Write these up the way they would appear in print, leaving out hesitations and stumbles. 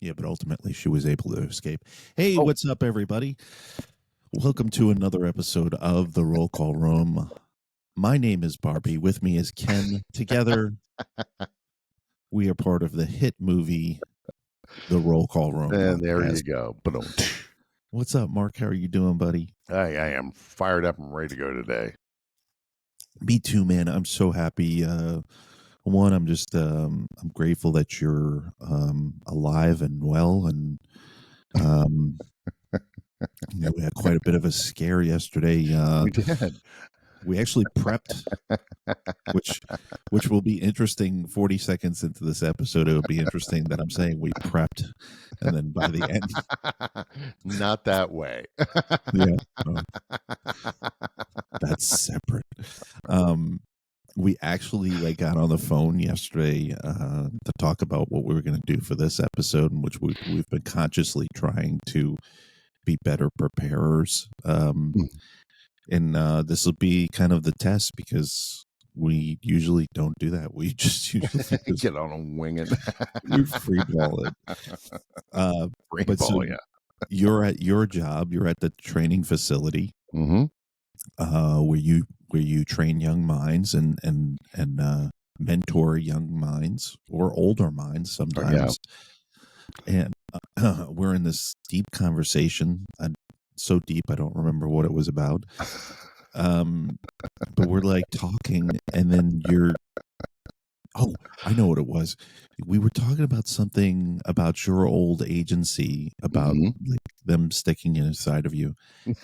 Yeah, but ultimately she was able to escape. Hey, Oh. what's up, everybody? Welcome to another episode of the Roll Call Room. My name is Barbie. With me is Ken. Together, we are part of the hit movie, The Roll Call Room. And there podcast. you go. What's up, Mark? How are you doing, buddy? I am fired up and ready to go today. Me too, man. I'm so happy. One, I'm just I'm grateful that you're alive and well, and we had quite a bit of a scare yesterday. We did. We actually prepped, which will be interesting. 40 seconds into this episode, it will be interesting that I'm saying we prepped, and then by the end, Not that way. yeah, that's separate. We actually got on the phone yesterday to talk about what we were going to do for this episode, in which we've been consciously trying to be better preparers. And this will be kind of the test, because we usually don't do that. We just usually get on a wing it. We free ball it. But so you're at your job. You're at the training facility, where you train young minds and mentor young minds or older minds sometimes. And we're in this deep conversation. So deep, I don't remember what it was about. But we're talking, and then I know what it was. We were talking about something about your old agency, about them sticking inside of you.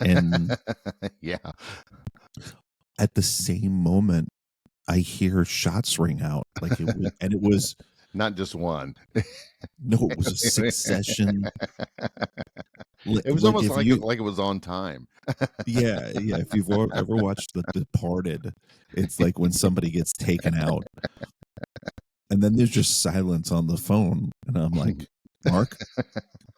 And yeah. At the same moment, I hear shots ring out. And it was not just one. No, it was a succession. It was almost like it was on time. Yeah. If you've ever watched The Departed, it's like when somebody gets taken out, and then there's just silence on the phone, and I'm like, Mark,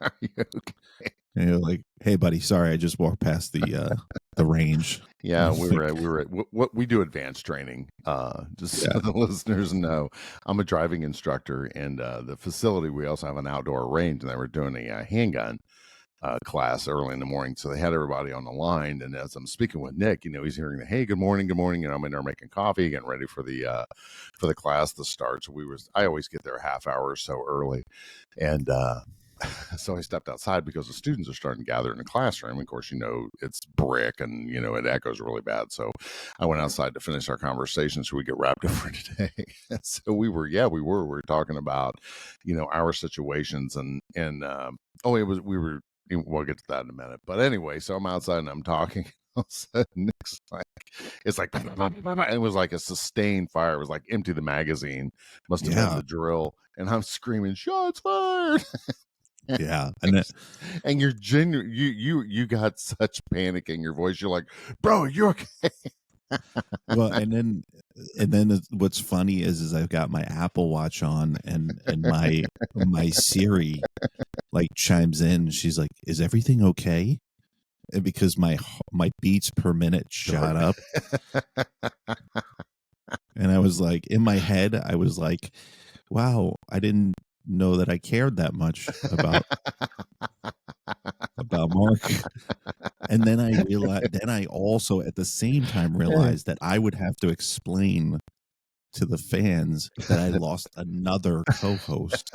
are you okay? And you're like, hey, buddy, sorry, I just walked past the range. Yeah, we were at what we do advanced training. So the listeners know, I'm a driving instructor, and the facility, we also have an outdoor range, and they were doing a handgun class early in the morning. So they had everybody on the line, and as I'm speaking with Nick, he's hearing the, hey, good morning, and I'm in there making coffee, getting ready for the class to start. So I always get there a half hour or so early, and so I stepped outside because the students are starting to gather in the classroom. Of course, it's brick, and it echoes really bad. So I went outside to finish our conversation so we get wrapped up for today. So we were talking about our situations, and we'll get to that in a minute. But anyway, so I'm outside and I'm talking. All of a sudden, Nick's it's like, and it was like a sustained fire. It was like empty the magazine. Must have been the drill. And I'm screaming, shots fired. Yeah. And you're genuine. You got such panic in your voice. You're like, bro, you're okay. Well, and then what's funny is I've got my Apple Watch on, and my Siri chimes in. She's like, is everything okay? And because my beats per minute shot up. And I was like, in my head, I was like, wow, I didn't know that I cared that much about Mark. And then I realized, I also at the same time realized that I would have to explain to the fans that I lost another co-host.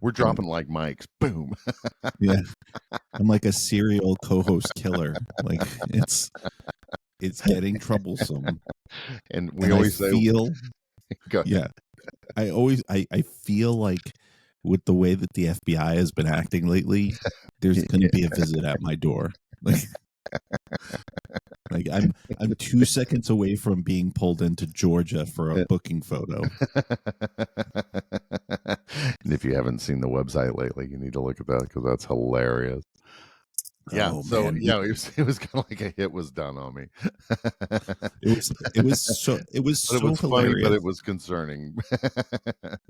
We're dropping like mics. Boom. Yeah. I'm like a serial co-host killer. It's getting troublesome. And we always feel I feel like with the way that the FBI has been acting lately, there's going to be a visit at my door. I'm 2 seconds away from being pulled into Georgia for a booking photo. And if you haven't seen the website lately, you need to look at that, because that's hilarious. Yeah. Oh, so man. It was kind of like a hit was done on me. It was so hilarious. Funny, but it was concerning.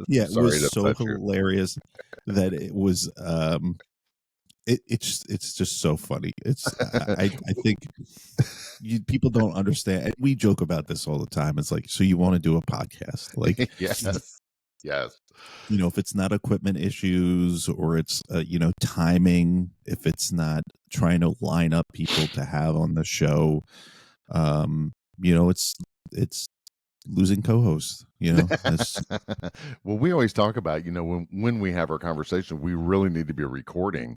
Yeah, it was so hilarious that it was. It's just so funny. I think people don't understand. We joke about this all the time. It's like, so you want to do a podcast? Yes. if it's not equipment issues or it's timing, if it's not trying to line up people to have on the show, it's losing co-hosts. It's Well, we always talk about, when we have our conversation, we really need to be recording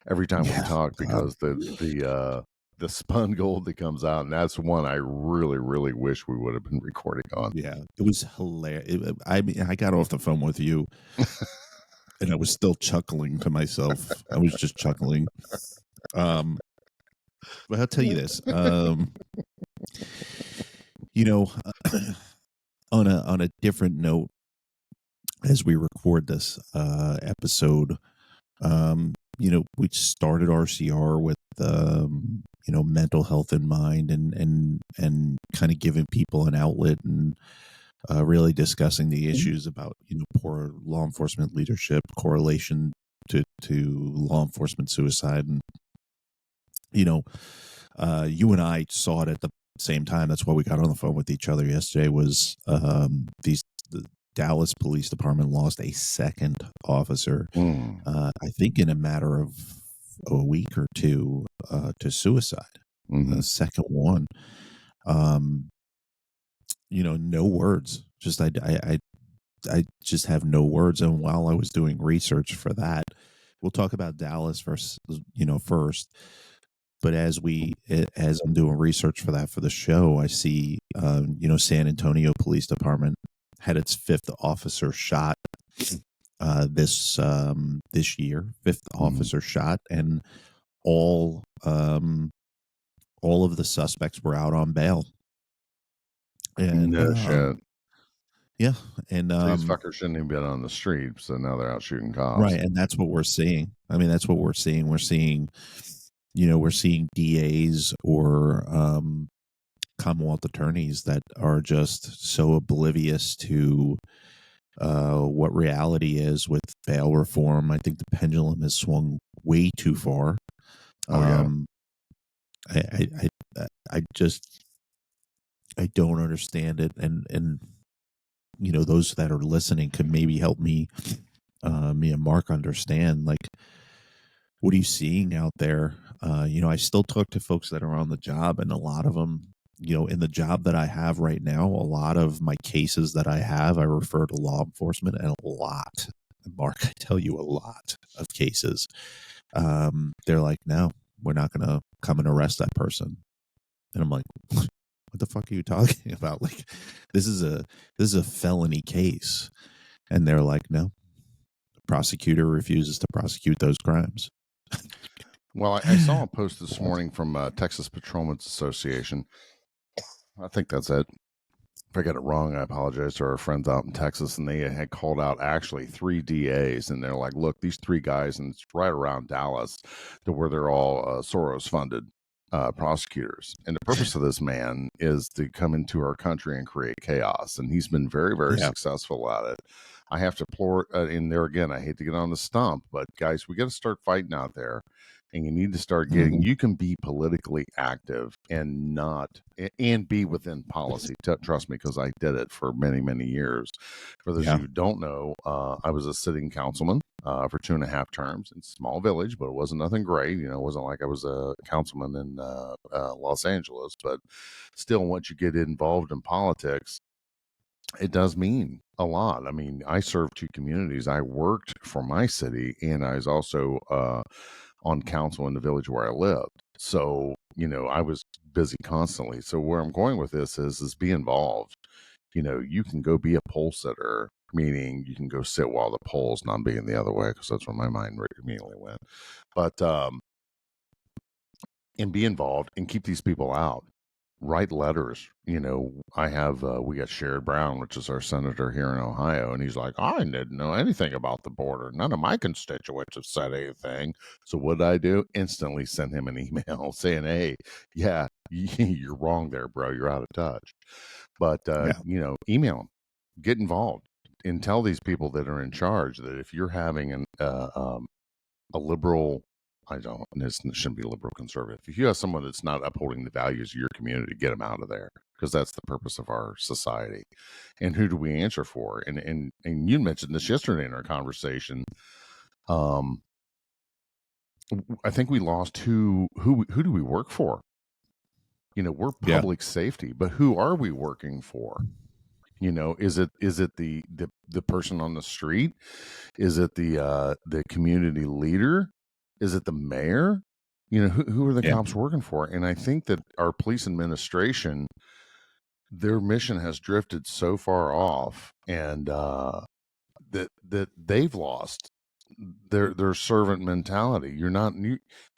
every time we yeah. talk, because the spun gold that comes out, and that's one I really, really wish we would have been recording on. Yeah, it was hilarious. I mean, I got off the phone with you, and I was still chuckling to myself. I was just chuckling. But I'll tell you this. You know, on a different note, as we record this episode, we started RCR with mental health in mind, and kind of giving people an outlet, and really discussing the issues about poor law enforcement leadership, correlation to law enforcement suicide, and you and I saw it at the same time. That's why we got on the phone with each other yesterday. Was the Dallas Police Department lost a second officer, I think in a matter of a week or two, to suicide. The second one. No words. Just I just have no words. And while I was doing research for that, we'll talk about Dallas first. But as I'm doing research for that for the show, I see San Antonio Police Department had its fifth officer shot this year, fifth officer shot, and all of the suspects were out on bail. And no shit. Yeah, and these fuckers shouldn't even been on the street, so now they're out shooting cops. Right, and that's what we're seeing. I mean, that's what we're seeing. We're seeing, we're seeing DAs or Commonwealth attorneys that are just so oblivious to what reality is with bail reform. I think the pendulum has swung way too far. I just don't understand it, and those that are listening can maybe help me and Mark understand, like, what are you seeing out there? I still talk to folks that are on the job, and a lot of them, in the job that I have right now, a lot of my cases that I have, I refer to law enforcement, and a lot, Mark, I tell you, a lot of cases, they're like, no, we're not going to come and arrest that person. And I'm like, what the fuck are you talking about? Like, this is a felony case. And they're like, no, the prosecutor refuses to prosecute those crimes. Well, I saw a post this morning from Texas Patrolmen's Association. I think that's it. If I got it wrong, I apologize to our friends out in Texas. And they had called out actually 3 DAs. And they're like, look, these 3 guys, and it's right around Dallas, to where they're all Soros-funded prosecutors. And the purpose of this man is to come into our country and create chaos. And he's been very, very successful at it. I have to applaud in there again. I hate to get on the stump, but guys, we got to start fighting out there. And you need to start getting, you can be politically active and be within policy. Trust me, because I did it for many, many years. For those of you who don't know, I was a sitting councilman for 2.5 terms in a small village, but it wasn't nothing great. It wasn't like I was a councilman in Los Angeles, but still, once you get involved in politics, it does mean a lot. I mean, I served 2 communities. I worked for my city, and I was also on council in the village where I lived. So, I was busy constantly. So where I'm going with this is be involved. You can go be a poll sitter, meaning you can go sit while the poll's not being the other way, because that's where my mind immediately went. But, and be involved and keep these people out. Write letters. I have, we got Sherrod Brown, which is our senator here in Ohio, and he's like, I didn't know anything about the border. None of my constituents have said anything. So what did I do? Instantly send him an email saying, hey, yeah, you're wrong there, bro. You're out of touch. But, email them, get involved, and tell these people that are in charge that if you're having a liberal, this shouldn't be liberal conservative. If you have someone that's not upholding the values of your community, get them out of there, because that's the purpose of our society. And who do we answer for? And you mentioned this yesterday in our conversation. I think we lost who do we work for? We're public safety, but who are we working for? Is it the person on the street? Is it the community leader? Is it the mayor? Who are the cops working for? And I think that our police administration, their mission has drifted so far off, and that they've lost their servant mentality. You're not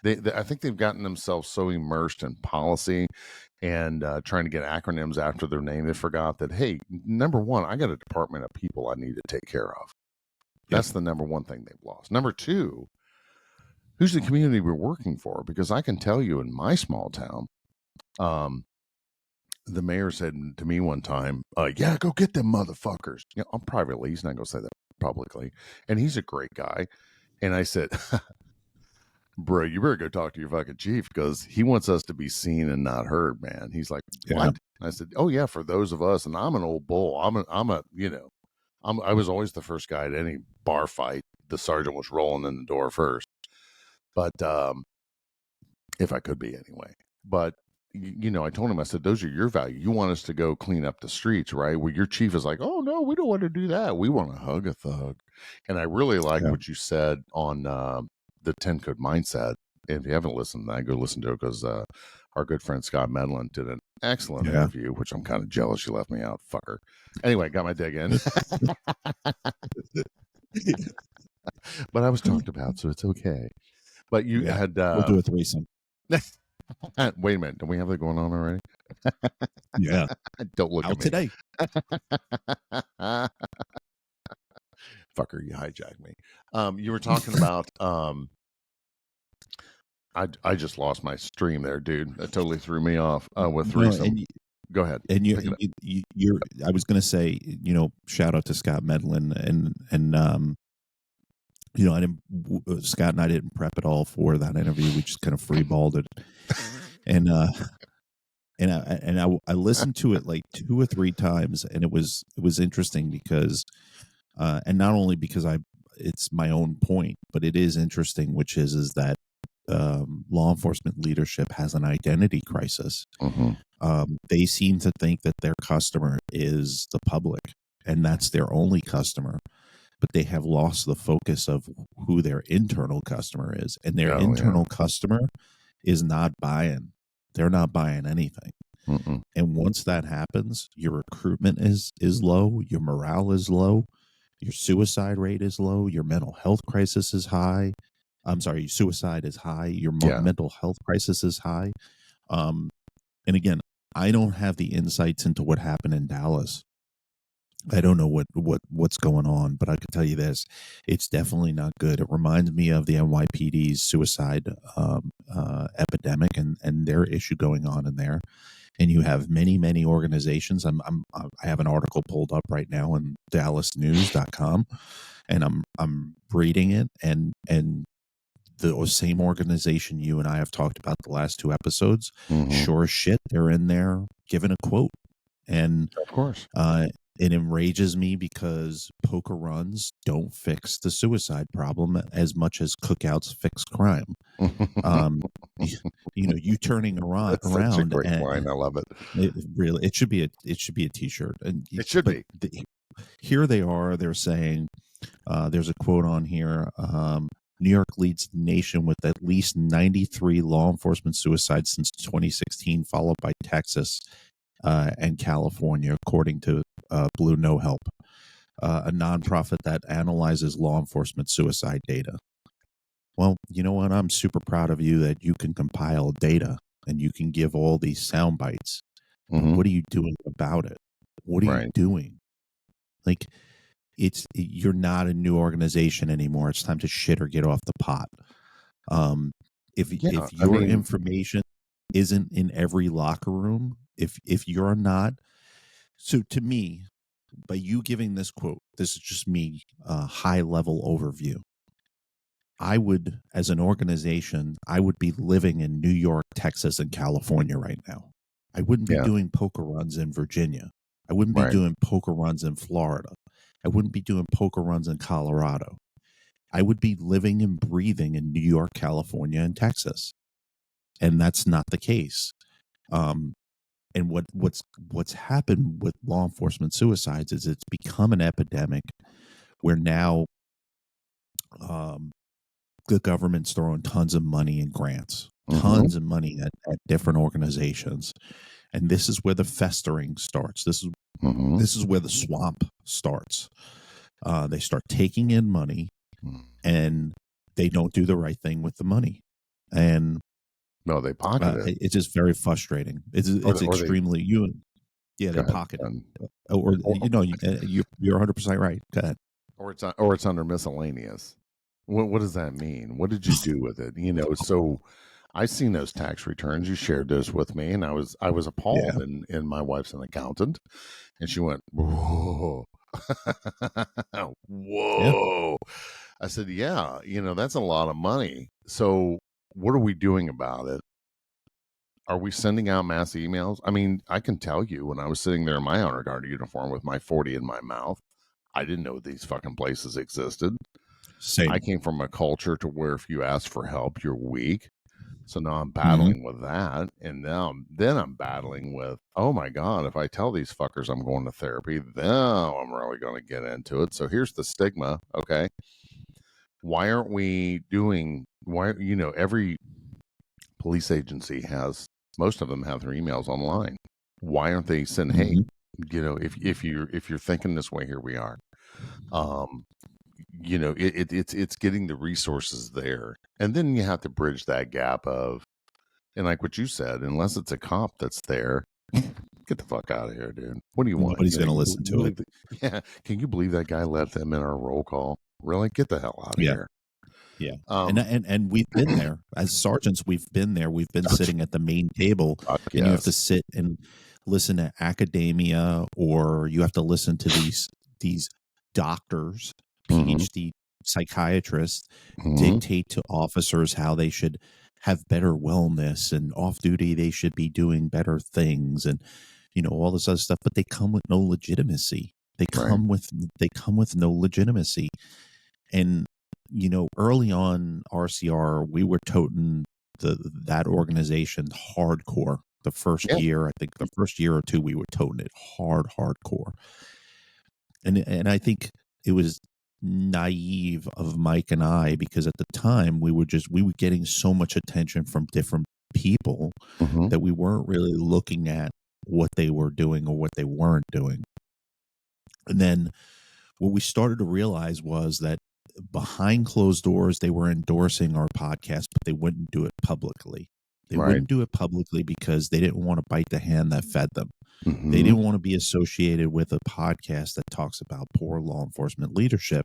I think they've gotten themselves so immersed in policy and trying to get acronyms after their name, they forgot that, hey, number one, I got a department of people I need to take care of. That's the number one thing they've lost. Number two, who's the community we're working for? Because I can tell you in my small town, the mayor said to me one time, yeah, go get them motherfuckers. I'm privately, he's not going to say that publicly. And he's a great guy. And I said, bro, you better go talk to your fucking chief, because he wants us to be seen and not heard, man. He's like, what? I said, oh yeah, for those of us. And I'm an old bull. I was always the first guy at any bar fight. The sergeant was rolling in the door first, but if I could be anyway. But I told him, I said, those are your values. You want us to go clean up the streets, right? Well, your chief is like, oh no, we don't want to do that. We want to hug a thug. And I really like what you said on the 10 Code Mindset. And if you haven't listened to that, go listen to it, because our good friend Scott Medlin did an excellent interview, which I'm kind of jealous you left me out, fucker. Anyway, got my dig in. But I was talked about, so it's okay. But you had we'll do a threesome. Wait a minute, don't we have that going on already? Yeah. Don't look at me today. Fucker, you hijacked me. You were talking about I just lost my stream there, dude. That totally threw me off with threesome. Go ahead. And you're I was going to say, shout out to Scott Medlin, and I didn't. Scott and I didn't prep at all for that interview. We just kind of freeballed it, and I listened to it like 2 or 3 times, and it was interesting because, and not only because it's my own point, but it is interesting, which is that law enforcement leadership has an identity crisis. They seem to think that their customer is the public, and that's their only customer. But they have lost the focus of who their internal customer is. And their internal customer is not buying. They're not buying anything. And once that happens, your recruitment is low, your morale is low, your suicide rate is low, your mental health crisis is high. I'm sorry, your suicide is high, your mental health crisis is high. And again, I don't have the insights into what happened in Dallas. I don't know what's going on, but I can tell you this: it's definitely not good. It reminds me of the NYPD's suicide epidemic and their issue going on in there. And you have many organizations. I have an article pulled up right now on DallasNews.com, and I'm reading it, and the same organization you and I have talked about the last 2 episodes, sure as shit, they're in there giving a quote, and of course. It enrages me because poker runs don't fix the suicide problem as much as cookouts fix crime. You turning around. Such a great line. I love it. It should be a T-shirt. And it should be. Here they are. They're saying, there's a quote on here. New York leads the nation with at least 93 law enforcement suicides since 2016, followed by Texas and California, according to Blue No Help, a nonprofit that analyzes law enforcement suicide data. Well, you know what? I'm super proud of you that you can compile data and you can give all these sound bites. What are you doing about it? What are you doing? Like, you're not a new organization anymore. It's time to shit or get off the pot. If your information isn't in every locker room, if you're not, so to me, by you giving this quote, this is just me, high level overview. I would, as an organization, I would be living in New York, Texas, and California right now. I wouldn't be Yeah. doing poker runs in Virginia. I wouldn't be Right. doing poker runs in Florida. I wouldn't be doing poker runs in Colorado. I would be living and breathing in New York, California, and Texas. And that's not the case. And what's happened with law enforcement suicides is it's become an epidemic where now the government's throwing tons of money in grants, tons of money at different organizations. And this is where the festering starts. This is where the swamp starts. They start taking in money, and they don't do the right thing with the money, and no, they pocket it. It's just very frustrating. It's extremely they pocket it, or you're 100% right. Go ahead. Or it's under miscellaneous. What does that mean? What did you do with it? So I seen those tax returns. You shared those with me, and I was appalled. And my wife's an accountant, and she went, "Whoa, whoa!" I said, "Yeah, that's a lot of money. So what are we doing about it? Are we sending out mass emails? I mean, I can tell you, when I was sitting there in my honor guard uniform with my 40 in my mouth, I didn't know these fucking places existed. Same. I came from a culture to where if you ask for help, you're weak. So now I'm battling with that. And then I'm battling with, oh my God, if I tell these fuckers I'm going to therapy, then I'm really going to get into it. So here's the stigma. Okay. Why aren't we every police agency most of them have their emails online. Why aren't they sending, hey, if you're thinking this way, here we are. It's getting the resources there, and then you have to bridge that gap of, and like what you said, unless it's a cop that's there, get the fuck out of here, dude. What do you want? Nobody's going to listen to it. Yeah, can you believe that guy let them in our roll call? Really? Get the hell out of here. Yeah. And we've been there as sergeants. We've been there. We've been sitting at the main table, and you have to sit and listen to academia, or you have to listen to these doctors, PhD psychiatrists dictate to officers how they should have better wellness, and off duty they should be doing better things, and all this other stuff. But they come with no legitimacy. They come with no legitimacy. And early on RCR, we were toting that organization hardcore. The first year, I think the first year or two, we were toting it hardcore. And I think it was naive of Mike and I, because at the time we were getting so much attention from different people that we weren't really looking at what they were doing or what they weren't doing. And then what we started to realize was that behind closed doors, they were endorsing our podcast, but they wouldn't do it publicly. They wouldn't do it publicly because they didn't want to bite the hand that fed them. They didn't want to be associated with a podcast that talks about poor law enforcement leadership.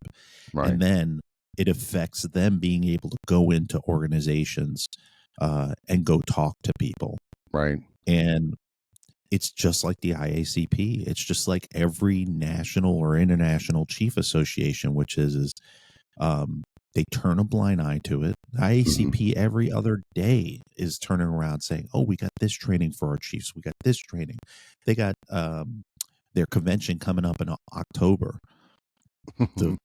And then it affects them being able to go into organizations and go talk to people. And it's just like the IACP. It's just like every national or international chief association, which is they turn a blind eye to it. The IACP every other day is turning around saying, oh, we got this training for our chiefs. We got this training. They got their convention coming up in October. The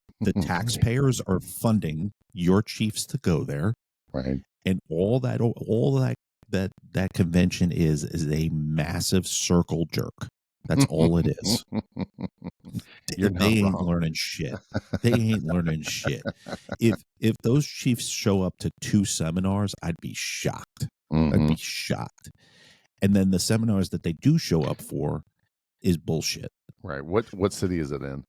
taxpayers are funding your chiefs to go there. And all that convention is a massive circle jerk. That's all it is. They ain't learning shit. They ain't learning shit. If those chiefs show up to 2 seminars, I'd be shocked. I'd be shocked. And then the seminars that they do show up for is bullshit. What city is it in?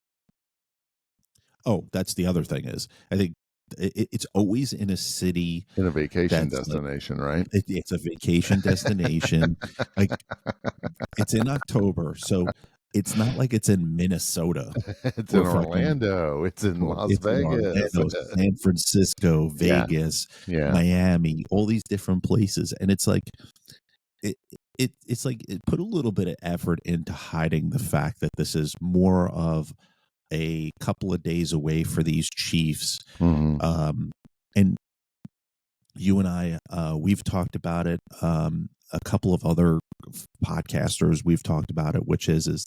Oh, that's the other thing is, I think it's always in a city, in a vacation destination, right? It's a vacation destination. Like, it's in October, so it's not like it's in Minnesota. It's in Orlando. It's in Las Vegas, San Francisco, Vegas, Miami, all these different places, and it's like it's like it put a little bit of effort into hiding the fact that this is more of a couple of days away for these chiefs. And you and I, we've talked about it. a couple of other podcasters, we've talked about it, which is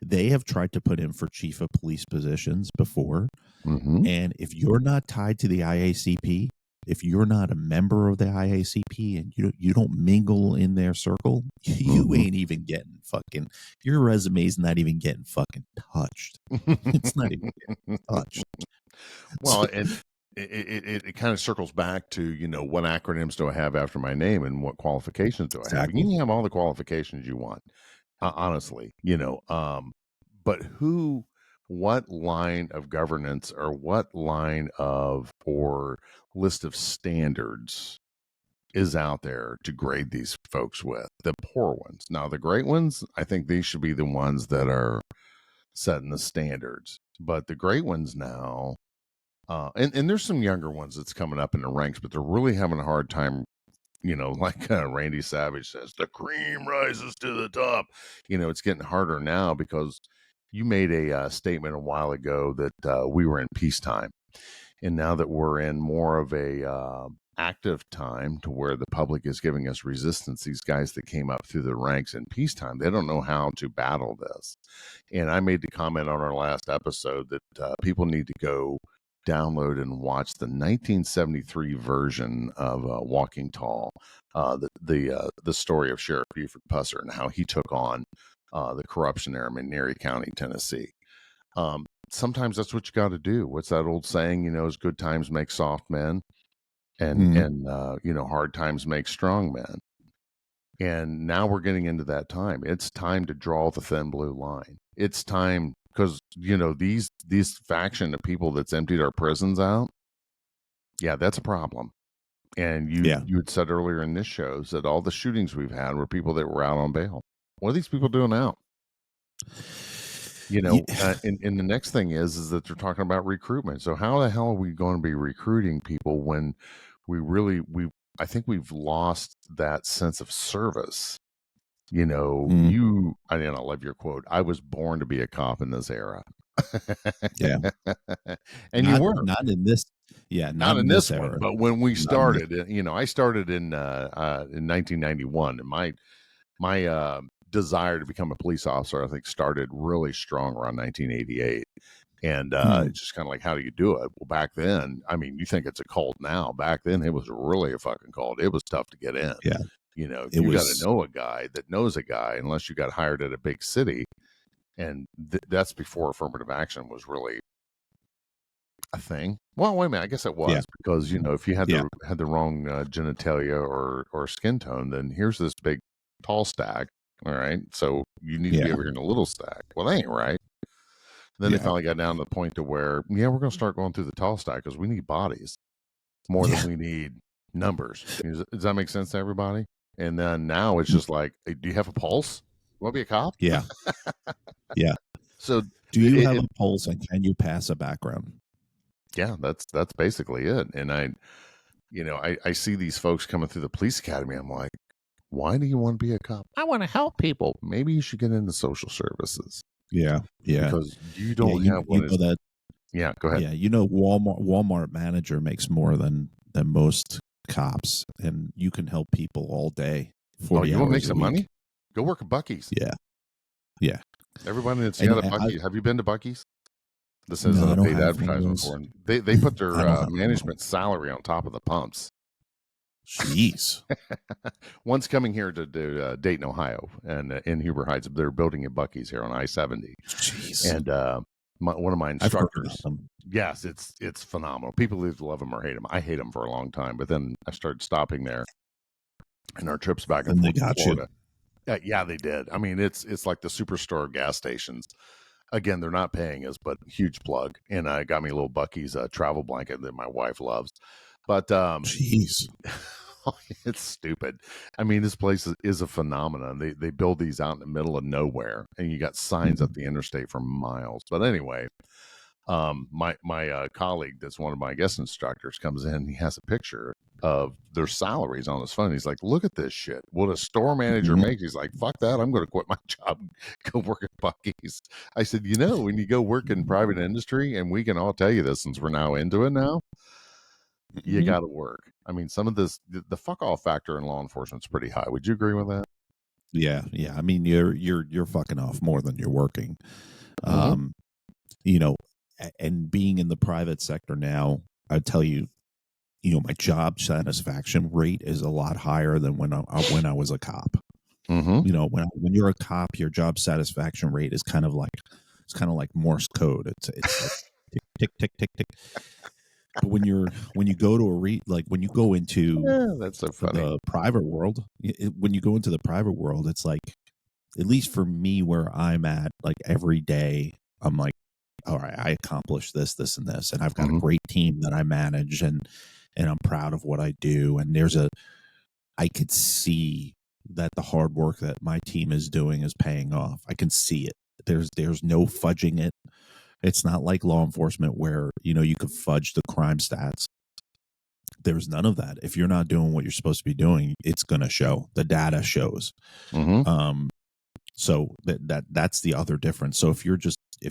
they have tried to put him for chief of police positions before. And if you're not tied to the IACP, if you're not a member of the IACP and you don't mingle in their circle, you ain't even getting fucking, your resume's not even getting fucking touched. It's not even getting touched. Well, and it kind of circles back to, you know, what acronyms do I have after my name and what qualifications do I have? And you can have all the qualifications you want, honestly, you know, but what line of governance or what line of or list of standards is out there to grade these folks with? The poor ones. Now, the great ones, I think these should be the ones that are setting the standards. But the great ones now, and there's some younger ones that's coming up in the ranks, but they're really having a hard time. You know, like Randy Savage says, the cream rises to the top. You know, it's getting harder now because you made a statement a while ago that we were in peacetime. And now that we're in more of a active time to where the public is giving us resistance, these guys that came up through the ranks in peacetime, they don't know how to battle this. And I made the comment on our last episode that people need to go download and watch the 1973 version of Walking Tall, the story of Sheriff Buford Pusser and how he took on the corruption there in McNairy County, Tennessee. Sometimes that's what you got to do. What's that old saying? You know, is good times make soft men, and you know, hard times make strong men. And now we're getting into that time. It's time to draw the thin blue line. It's time. Because, you know, these faction of people that's emptied our prisons out, yeah, that's a problem. And you had said earlier in this show that all the shootings we've had were people that were out on bail. What are these people doing now? You know, and the next thing is that they're talking about recruitment. So how the hell are we going to be recruiting people when I think we've lost that sense of service. You know, I love your quote. I was born to be a cop in this era. Yeah. And you were not in this. Yeah. Not in this era. one, but when we started, you know, I started in 1991, and my desire to become a police officer, I think, started really strong around 1988. And it's just kind of like, how do you do it? Well, back then, I mean, you think it's a cult now. Back then, it was really a fucking cult. It was tough to get in. Yeah. You know, you got to know a guy that knows a guy, unless you got hired at a big city. And that's before affirmative action was really a thing. Well, wait a minute. I guess it was because, you know, if you had the wrong genitalia or skin tone, then here's this big tall stack. All right. So you need to be over here in a little stack. Well, that ain't right. Then they finally got down to the point to where, we're going to start going through the tall stack because we need bodies more than we need numbers. Does that make sense to everybody? And then now it's just like, hey, do you have a pulse? You want to be a cop? Yeah. Yeah. So do you have a pulse and can you pass a background? Yeah, that's basically it. And I see these folks coming through the police academy. I'm like, why do you want to be a cop? I want to help people. Maybe you should get into social services. Yeah. Yeah. Because you don't have one. Yeah, go ahead. Yeah. You know, Walmart manager makes more than most cops, and you can help people all day. Oh, you want to make some money? Go work at Buc-ee's. Yeah. Yeah. Everybody that's at Buc-ee's. Have you been to Buc-ee's? This isn't a paid advertisement for them. They put their management salary on top of the pumps. Jeez. One's coming here to do Dayton, Ohio, and in Huber Heights. They're building a Buc-ee's here on I-70. Jeez. And one of my instructors. Yes, it's phenomenal. People either love them or hate them. I hate them for a long time, but then I started stopping there, and our trips back and forth to Florida. Yeah, they did. I mean, it's like the superstore gas stations. Again, they're not paying us, but huge plug. And I got me a little Buc-ee's travel blanket that my wife loves. But jeez, it's stupid. I mean, this place is a phenomenon. They build these out in the middle of nowhere, and you got signs up the interstate for miles. But anyway, my colleague that's one of my guest instructors comes in. He has a picture of their salaries on his phone. He's like, look at this shit. What a store manager makes. He's like, fuck that. I'm going to quit my job, go work at Buc-ee's. I said, you know, when you go work in private industry, and we can all tell you this since we're now into it now, you Mhm. got to work. I mean, some of this, the fuck off factor in law enforcement is pretty high. Would you agree with that? Yeah, yeah. I mean, you're fucking off more than you're working. Hmm. Um, you know, and being in the private sector now, I tell you, my job satisfaction rate is a lot higher than when I was a cop. Hmm. When you're a cop, your job satisfaction rate is kind of like Morse code. It's like tick tick tick tick tick. But when you go to when you go into Yeah, that's so funny. the private world, when you go into the private world, it's like, at least for me, where I'm at, like every day, I'm like, all right, I accomplished this, this, and this, and I've got a Hmm. great team that I manage, and I'm proud of what I do. And I could see that the hard work that my team is doing is paying off. I can see it. There's no fudging it. It's not like law enforcement where you could fudge the crime stats. There's none of that. If you're not doing what you're supposed to be doing, it's going to show. The data shows. Hmm. Um, so that's the other difference. So if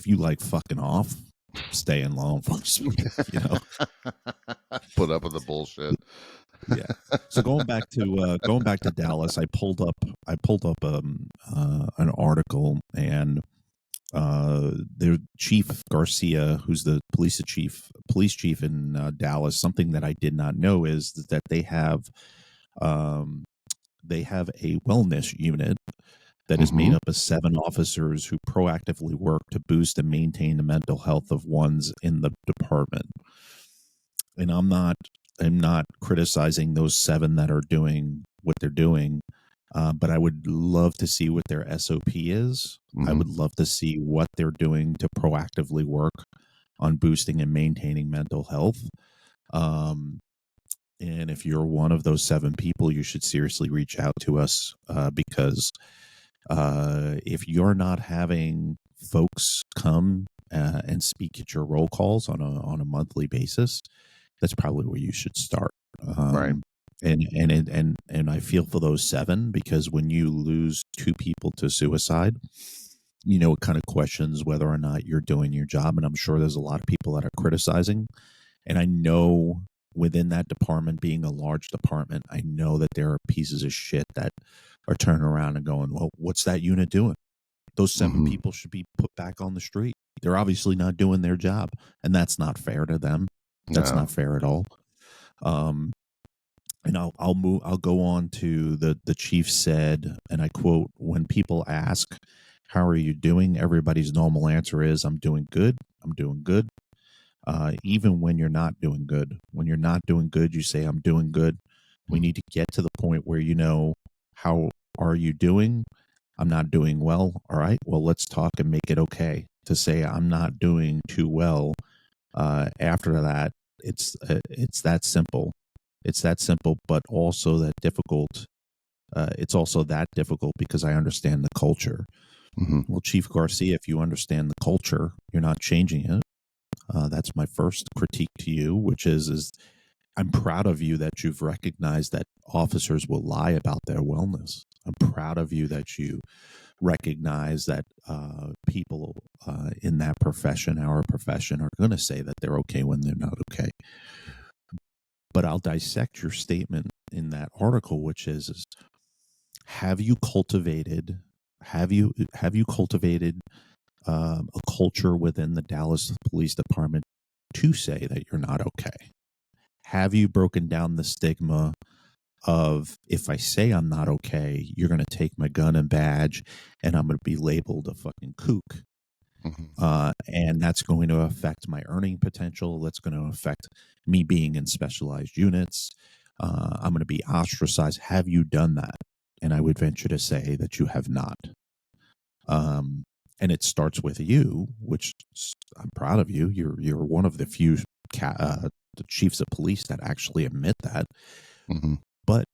you like fucking off, stay in law enforcement. Put up with the bullshit. Yeah. So going back to Dallas, I pulled up an article, and their chief Garcia, who's the police chief in Dallas. Something that I did not know is that um, they have a wellness unit that is made Hmm. up of 7 officers who proactively work to boost and maintain the mental health of ones in the department. And I'm not criticizing those 7 that are doing what they're doing, but I would love to see what their SOP is. I Hmm. would love to see what they're doing to proactively work on boosting and maintaining mental health. Um, and if you're one of those 7 people, you should seriously reach out to us, because if you're not having folks come and speak at your roll calls on a monthly basis, that's probably where you should start. Right. And I feel for those 7, because when you lose 2 people to suicide, it kind of questions whether or not you're doing your job. And I'm sure there's a lot of people that are criticizing. And I know within that department, being a large department, I know that there are pieces of shit that are turning around and going, well, what's that unit doing? Those 7 Hmm. people should be put back on the street. They're obviously not doing their job, and that's not fair to them. That's No. not fair at all. Um, and I'll go on to the chief said, and I quote: "When people ask, 'How are you doing?' everybody's normal answer is, 'I'm doing good. I'm doing good.' Even when you're not doing good. When you're not doing good, you say, 'I'm doing good.' We need to get to the point where how are you doing? I'm not doing well. All right. Well, let's talk and make it okay. To say I'm not doing too well, after that, it's that simple. It's that simple, but also that difficult. It's also that difficult because I understand the culture. Hmm. Well, Chief Garcia, if you understand the culture, you're not changing it. That's my first critique to you, which is I'm proud of you that you've recognized that officers will lie about their wellness. I'm proud of you that you recognize that people in that profession, our profession, are going to say that they're okay when they're not okay. But I'll dissect your statement in that article, which is have you cultivated have you cultivated a culture within the Dallas Police Department to say that you're not okay? Have you broken down the stigma of, if I say I'm not okay, you're going to take my gun and badge and I'm going to be labeled a fucking kook? Hmm. And that's going to affect my earning potential. That's going to affect me being in specialized units. I'm going to be ostracized. Have you done that? And I would venture to say that you have not. And it starts with you, which I'm proud of you. You're one of the few the chiefs of police that actually admit that. Hmm. But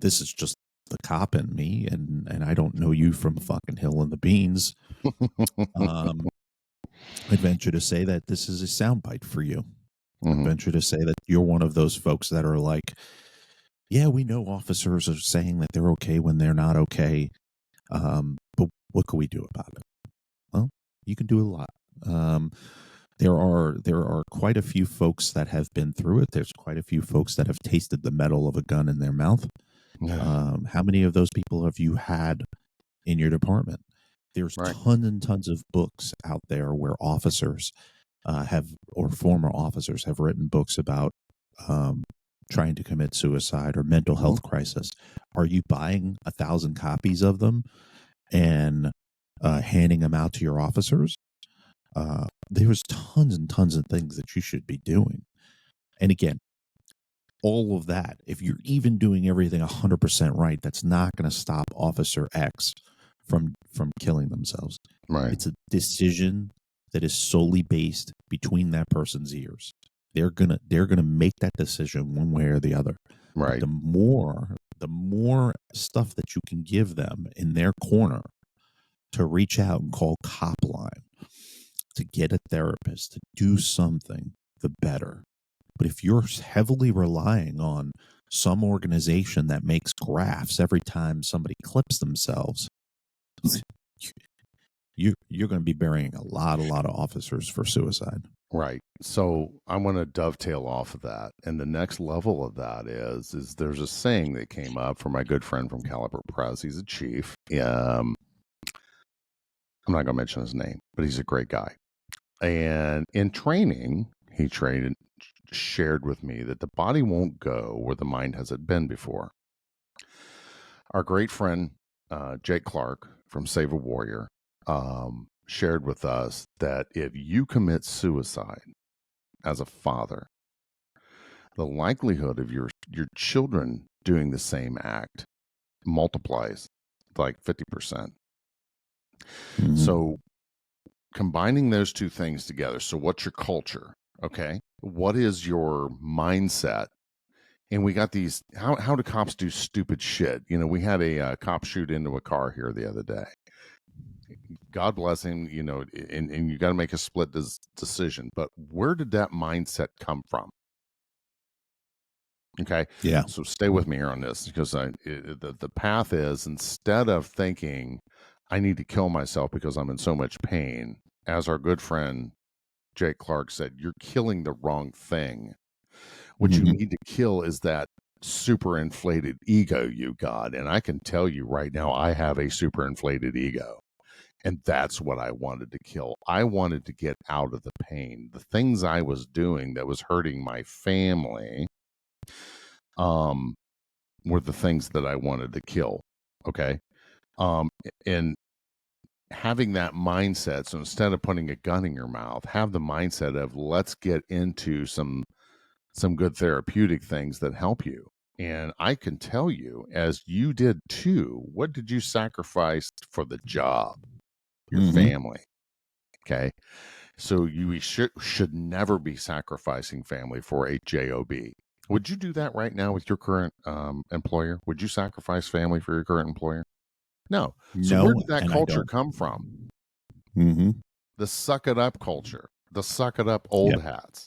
this is just the cop in me, and I don't know you from fucking Hill and the Beans. Um, I'd venture to say that this is a soundbite for you. I'd Hmm. venture to say that you're one of those folks that are like, yeah, we know officers are saying that they're okay when they're not okay. But what can we do about it? Well, you can do a lot. Um, there are quite a few folks that have been through it. There's quite a few folks that have tasted the metal of a gun in their mouth. How many of those people have you had in your department? There's tons and tons of books out there where officers or former officers have written books about trying to commit suicide or mental health crisis. Are you buying 1,000 copies of them and handing them out to your officers? There's tons and tons of things that you should be doing. And again, all of that, if you're even doing everything 100% right, that's not going to stop Officer X from killing themselves. Right. It's a decision that is solely based between that person's ears. They're gonna make that decision one way or the other. Right. But the more stuff that you can give them in their corner to reach out and call Cop Line, to get a therapist, to do something, the better. But if you're heavily relying on some organization that makes graphs every time somebody clips themselves, you're going to be burying a lot of officers for suicide. Right. So I want to dovetail off of that. And the next level of that is there's a saying that came up from my good friend from Caliber Press. He's a chief. I'm not going to mention his name, but he's a great guy. And in training, he shared with me that the body won't go where the mind hasn't been before. Our great friend, Jake Clark from Save a Warrior, shared with us that if you commit suicide as a father, the likelihood of your children doing the same act multiplies like 50%. Mm-hmm. So combining those two things together. So what's your culture? Okay. What is your mindset? And we got these, how do cops do stupid shit? You know, we had a cop shoot into a car here the other day. God bless him, you know, and you got to make a split decision. But where did that mindset come from? Okay. Yeah. So stay with me here on this, because the path is, instead of thinking I need to kill myself because I'm in so much pain, as our good friend Jake Clark said, you're killing the wrong thing. What you need to kill is that super inflated ego you got. And I can tell you right now, I have a super inflated ego. And that's what I wanted to kill. I wanted to get out of the pain. The things I was doing that was hurting my family were the things that I wanted to kill. Okay. And having that mindset. So instead of putting a gun in your mouth, have the mindset of, let's get into some good therapeutic things that help you. And I can tell you, as you did too, what did you sacrifice for the job? Your family. Okay. So you should never be sacrificing family for a job. Would you do that right now with your current employer? Would you sacrifice family for your current employer? No. So where did that culture come from? The suck it up culture, the suck it up old hats.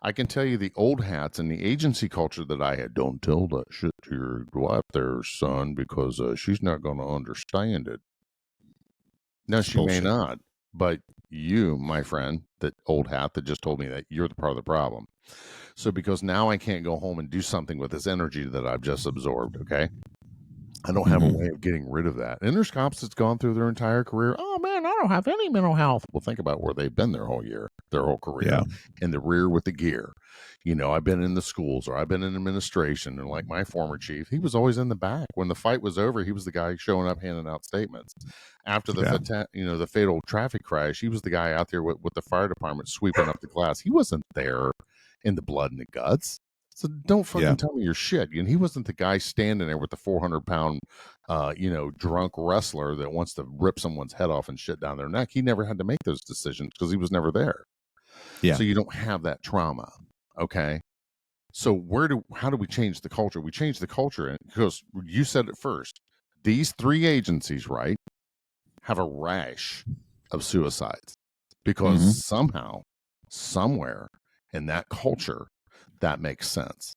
I can tell you the old hats and the agency culture that I had, don't tell that shit to your wife there, son, because she's not going to understand it. No, she may not. But you, my friend, that old hat that just told me that, you're the part of the problem. So because now I can't go home and do something with this energy that I've just absorbed, okay? I don't have a way of getting rid of that. And there's cops that's gone through their entire career. Oh man, I don't have any mental health. Well, think about where they've been their whole career, in the rear with the gear. You know, I've been in the schools, or I've been in administration, and like my former chief, he was always in the back. When the fight was over, he was the guy showing up, handing out statements. After the fatal traffic crash, he was the guy out there with the fire department sweeping up the glass. He wasn't there in the blood and the guts. So don't fucking tell me your shit. And he wasn't the guy standing there with the 400-pound, drunk wrestler that wants to rip someone's head off and shit down their neck. He never had to make those decisions because he was never there. Yeah. So you don't have that trauma. Okay. So how do we change the culture? We change the culture because you said it first. These three agencies, right, have a rash of suicides because somehow, somewhere in that culture, that makes sense.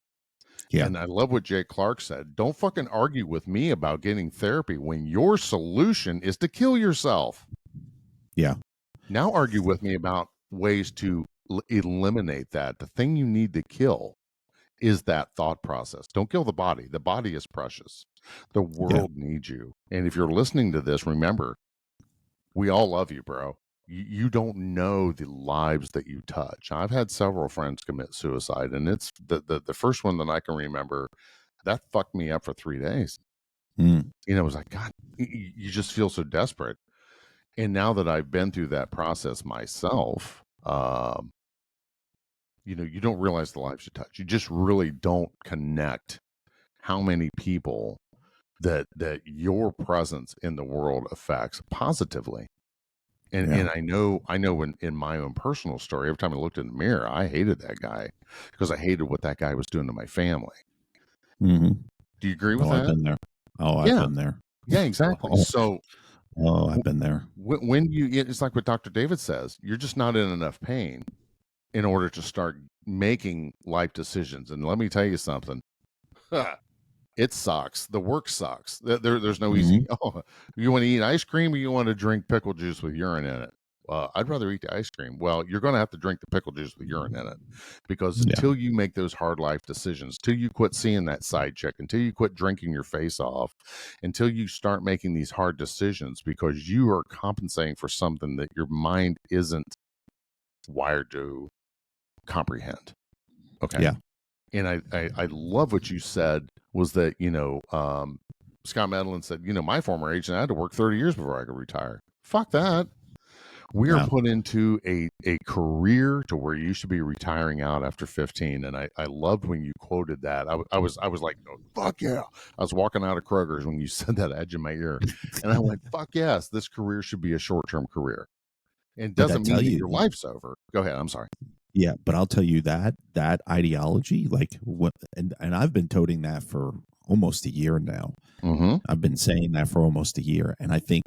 Yeah. And I love what Jake Clark said. Don't fucking argue with me about getting therapy when your solution is to kill yourself. Yeah. Now argue with me about ways to eliminate that. The thing you need to kill is that thought process. Don't kill the body. The body is precious. The Yeah. world needs you. And if you're listening to this, remember, we all love you, bro. You don't know the lives that you touch. I've had several friends commit suicide, and it's the first one that I can remember that fucked me up for 3 days. Mm. You know, it was like, God, you just feel so desperate. And now that I've been through that process myself, you know, you don't realize the lives you touch. You just really don't connect how many people that your presence in the world affects positively. Yeah. And I know in my own personal story, every time I looked in the mirror, I hated that guy because I hated what that guy was doing to my family. Mm-hmm. Do you agree with Oh, I've that? been there. Oh, I've Yeah. been there. Yeah, exactly. Oh, So I've been there. when you, it's like what Dr. David says, you're just not in enough pain in order to start making life decisions. And let me tell you something. It sucks. The work sucks. There's no Mm-hmm. easy. Oh, you want to eat ice cream or you want to drink pickle juice with urine in it? I'd rather eat the ice cream. Well, you're going to have to drink the pickle juice with urine in it because Yeah. until you make those hard life decisions, till you quit seeing that side chick, until you quit drinking your face off, until you start making these hard decisions because you are compensating for something that your mind isn't wired to comprehend. Okay. Yeah. And I love what you said was that, you know, Scott Medlin said, you know, my former agent, I had to work 30 years before I could retire. Fuck that. We are Yeah. put into a career to where you should be retiring out after 15. And I loved when you quoted that. I was like, oh, fuck yeah. I was walking out of Kroger's when you said that edge of my ear. And I went, fuck yes, this career should be a short-term career. And it But I doesn't mean tell that you, your life's over. Go ahead. I'm sorry. yeah, but I'll tell you that ideology, like what, and I've been toting that for almost a year now. Mm-hmm. I've been saying that for almost a year, and I think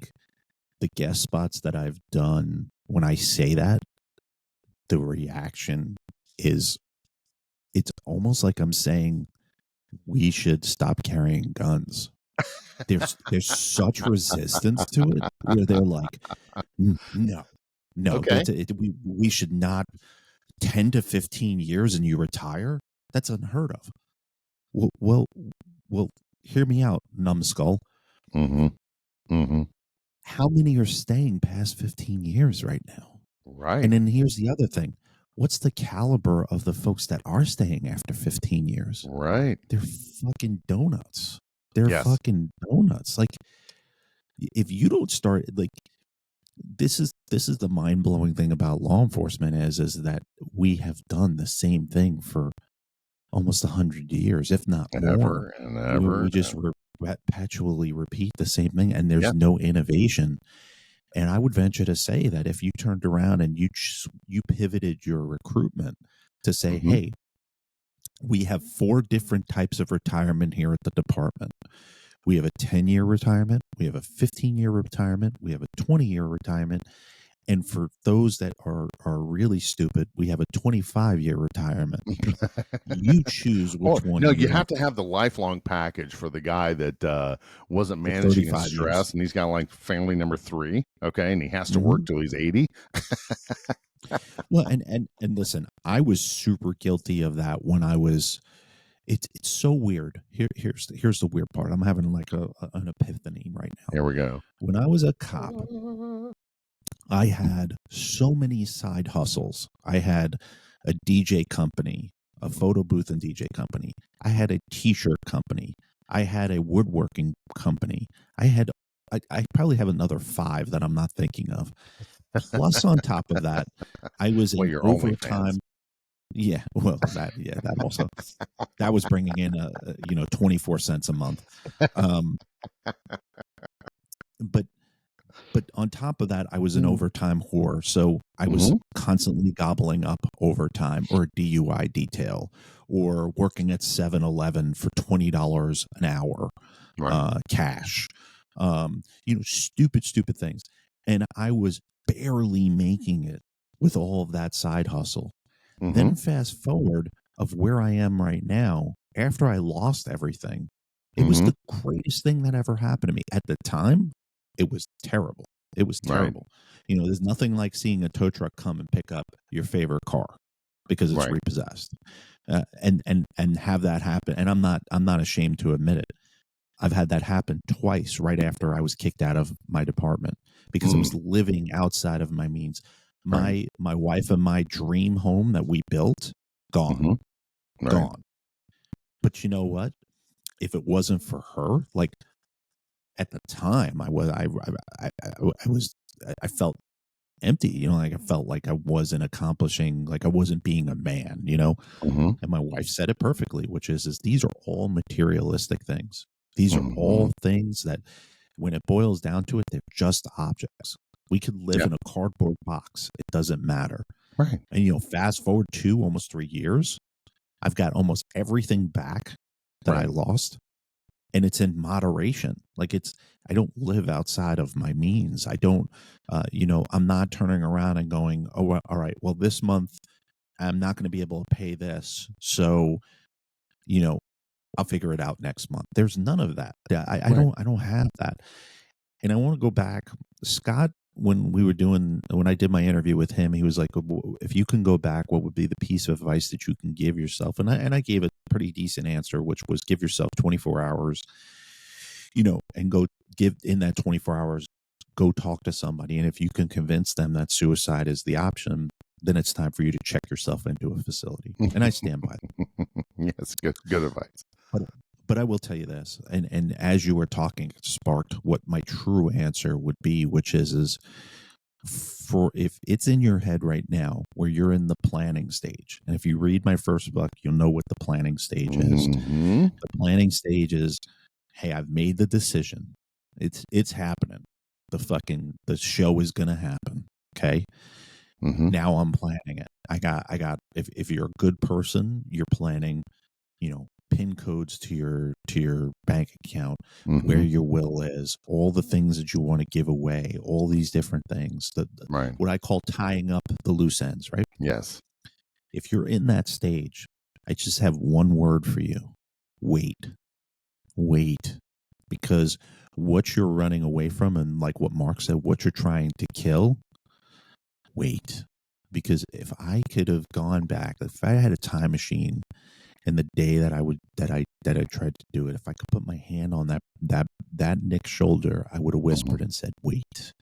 the guest spots that I've done, when I say that, the reaction is, it's almost like I'm saying we should stop carrying guns. There's such resistance to it where they're like, no, no, Okay. we should not. 10 to 15 years and you retire? That's unheard of. Well, hear me out, numbskull. Mm-hmm. Mm-hmm. How many are staying past 15 years right now? Right. And then here's the other thing. What's the caliber of the folks that are staying after 15 years? Right. They're fucking donuts. They're Yes. fucking donuts. Like, if you don't start, like, this is the mind-blowing thing about law enforcement is that we have done the same thing for almost 100 years, if not more. Ever and We, ever. we just perpetually repeat the same thing, and there's Yeah. no innovation. And I would venture to say that if you turned around and you pivoted your recruitment to say, Mm-hmm. hey, we have 4 different types of retirement here at the department. We have a 10-year retirement, we have a 15-year retirement, we have a 20-year retirement, and for those that are really stupid, we have a 25-year retirement. You choose Oh, which one no, you you have want. to have the lifelong package for the guy that wasn't For managing his 35 years. stress and he's got like family number 3, okay, and he has to Mm-hmm. work till he's 80. Well, and listen, I was super guilty of that when I was. It's so weird. Here's the weird part. I'm having like an epiphany right now. Here we go. When I was a cop, I had so many side hustles. I had a DJ company, a photo booth and DJ company. I had a t-shirt company. I had a woodworking company. I probably have another 5 that I'm not thinking of. Plus, on top of that, I was Well, in your overtime. OnlyFans. Yeah, well, that also, that was bringing in 24 cents a month. But on top of that, I was an overtime whore, so I was constantly gobbling up overtime or DUI detail, or working at 7-Eleven for $20 an hour, Right. cash. Stupid things, and I was barely making it with all of that side hustle. Mm-hmm. Then fast forward of where I am right now, after I lost everything, it was the greatest thing that ever happened to me. At the time, it was terrible. It was Right. terrible. You know, there's nothing like seeing a tow truck come and pick up your favorite car because it's Right. repossessed, and have that happen. And I'm not ashamed to admit it. I've had that happen twice right after I was kicked out of my department because I Mm. was living outside of my means. Right. My wife and my dream home that we built, gone, Mhm. Right. gone. But you know what? If it wasn't for her, like at the time, I was I felt empty. You know, like I felt like I wasn't accomplishing, like I wasn't being a man. You know, Mhm. and my wife said it perfectly, which is these are all materialistic things. These are all Mhm. things that, when it boils down to it, they're just objects. We could live Yeah. in a cardboard box. It doesn't matter. Right. And, you know, fast forward to almost 3 years, I've got almost everything back that I Right. lost. And it's in moderation. Like I don't live outside of my means. I don't, you know, I'm not turning around and going, oh, well, all right, well, this month I'm not going to be able to pay this. So, you know, I'll figure it out next month. There's none of that. Right. I don't have that. And I want to go back. Scott, when I did my interview with him, he was like, if you can go back, what would be the piece of advice that you can give yourself? And I gave a pretty decent answer, which was give yourself 24 hours, you know, and go give in that 24 hours, go talk to somebody. And if you can convince them that suicide is the option, then it's time for you to check yourself into a facility. And I stand by that. Yes. Good advice. But but I will tell you this, and as you were talking, it sparked what my true answer would be, which is for if it's in your head right now where you're in the planning stage, and if you read my first book, you'll know what the planning stage is. Mhm. The planning stage is, hey, I've made the decision. It's happening. The show is gonna happen. Okay. Mhm. Now I'm planning it. If you're a good person, you're planning, you know, pin codes to your bank account, where Mhm. your will is, all the things that you want to give away, all these different things, Right. what I call tying up the loose ends, right? Yes. If you're in that stage, I just have one word for you. Wait. Wait. Because what you're running away from, and like what Mark said, what you're trying to kill, wait. Because if I could have gone back, if I had a time machine, and the day that I tried to do it, if I could put my hand on that Nick's shoulder, I would have Mhm. whispered and said, "Wait,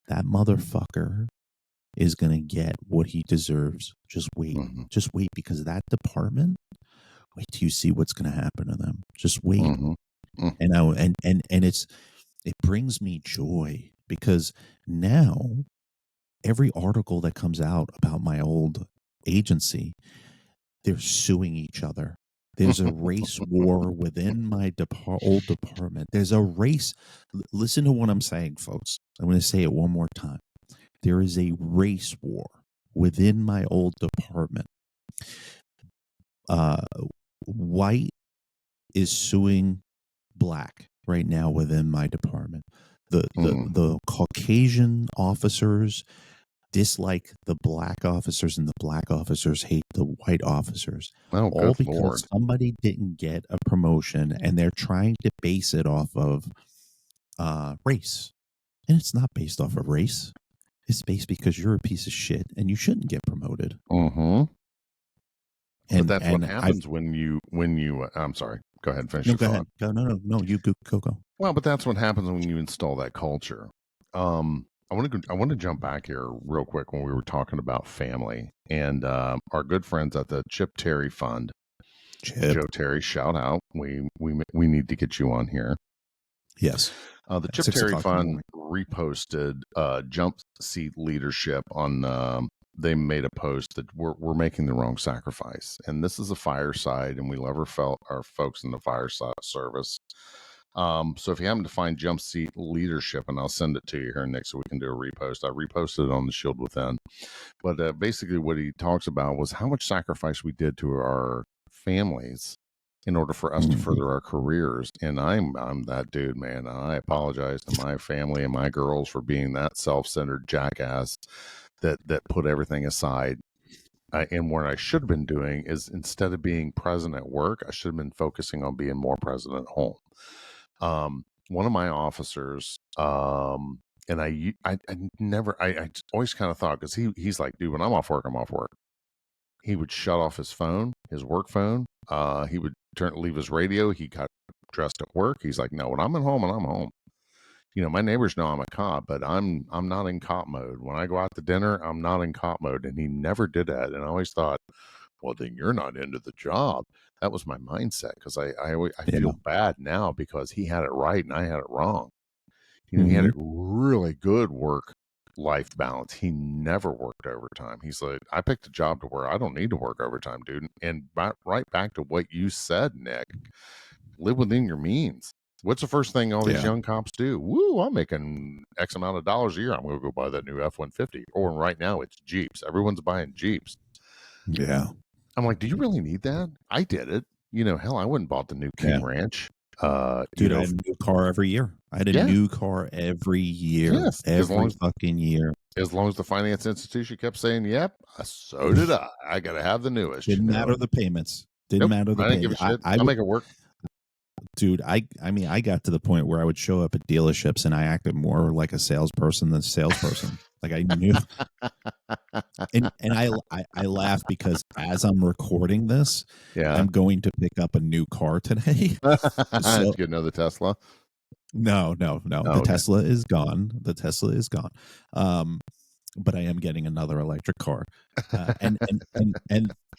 that motherfucker is gonna get what he deserves. Mhm. Just wait, because that department. Wait till you see what's gonna happen to them. Just wait." Mhm. Mm. And it brings me joy because now every article that comes out about my old agency, they're suing each other. There's a race war within my old department. There's a race. Listen to what I'm saying, folks. I'm going to say it one more time. There is a race war within my old department. Uh, White is suing black right now within my department. Mm. The Caucasian officers dislike the black officers, and the black officers hate the white officers, Oh, all good because Lord. somebody didn't get a promotion and they're trying to base it off of race. And it's not based off of race. It's based because you're a piece of shit and you shouldn't get promoted. Mhm. But that's what And I've happens when you I'm sorry. Go ahead and finish no, your go thought. ahead. No. You go. Well, but that's what happens when you install that culture. I want to jump back here real quick when we were talking about family and our good friends at the Chip Terry Fund. Chip. Joe Terry, shout out. We need to get you on here. Yes. The At Chip 6 Terry o'clock in the Fund morning. reposted Jump Seat Leadership on. They made a post that we're making the wrong sacrifice, and this is a fireside, and we love our folks in the fireside service. So if you happen to find Jump Seat Leadership, and I'll send it to you here, Nick, so we can do a repost. I reposted it on the Shield Within, but basically what he talks about was how much sacrifice we did to our families in order for us to Mhm. further our careers. And I'm that dude, man. And I apologize to my family and my girls for being that self-centered jackass that put everything aside. And what I should have been doing is, instead of being present at work, I should have been focusing on being more present at home. One of my officers And I never, I just always kind of thought, because he's like, dude, when I'm off work, I'm off work. He would shut off his phone, his work phone. He would leave his radio. He got dressed at work. He's like, no, when I'm at home, and I'm home. My neighbors know I'm a cop, but I'm not in cop mode. When I go out to dinner, I'm not in cop mode. And he never did that. And I always thought, well, then you're not into the job. That was my mindset, because I Yeah. feel bad now because he had it right and I had it wrong. He had Mhm. a really good work life balance. He never worked overtime. He's like, I picked a job to where I don't need to work overtime, dude. And right back to what you said, Nick, live within your means. What's the first thing all these Yeah. young cops do? Woo, I'm making X amount of dollars a year. I'm going to go buy that new F-150. Or right now it's Jeeps. Everyone's buying Jeeps. Yeah. I'm like, do you really need that? I did it. Hell, I wouldn't bought the new King Yeah. Ranch. Dude, I had a new car every year. I had a Yeah. new car every year. Yes. Every fucking year. As long as the finance institution kept saying, yep, so did I. I got to have the newest. Didn't matter the payments. Didn't Nope, matter the I didn't give pay. a shit. I I'll would, make it work. dude. I mean, I got to the point where I would show up at dealerships and I acted more like a salesperson than a salesperson. Like I knew, and I laugh because as I'm recording this, Yeah. I'm going to pick up a new car today. So, to get another Tesla. No. Oh, The okay. Tesla is gone. But I am getting another electric car. And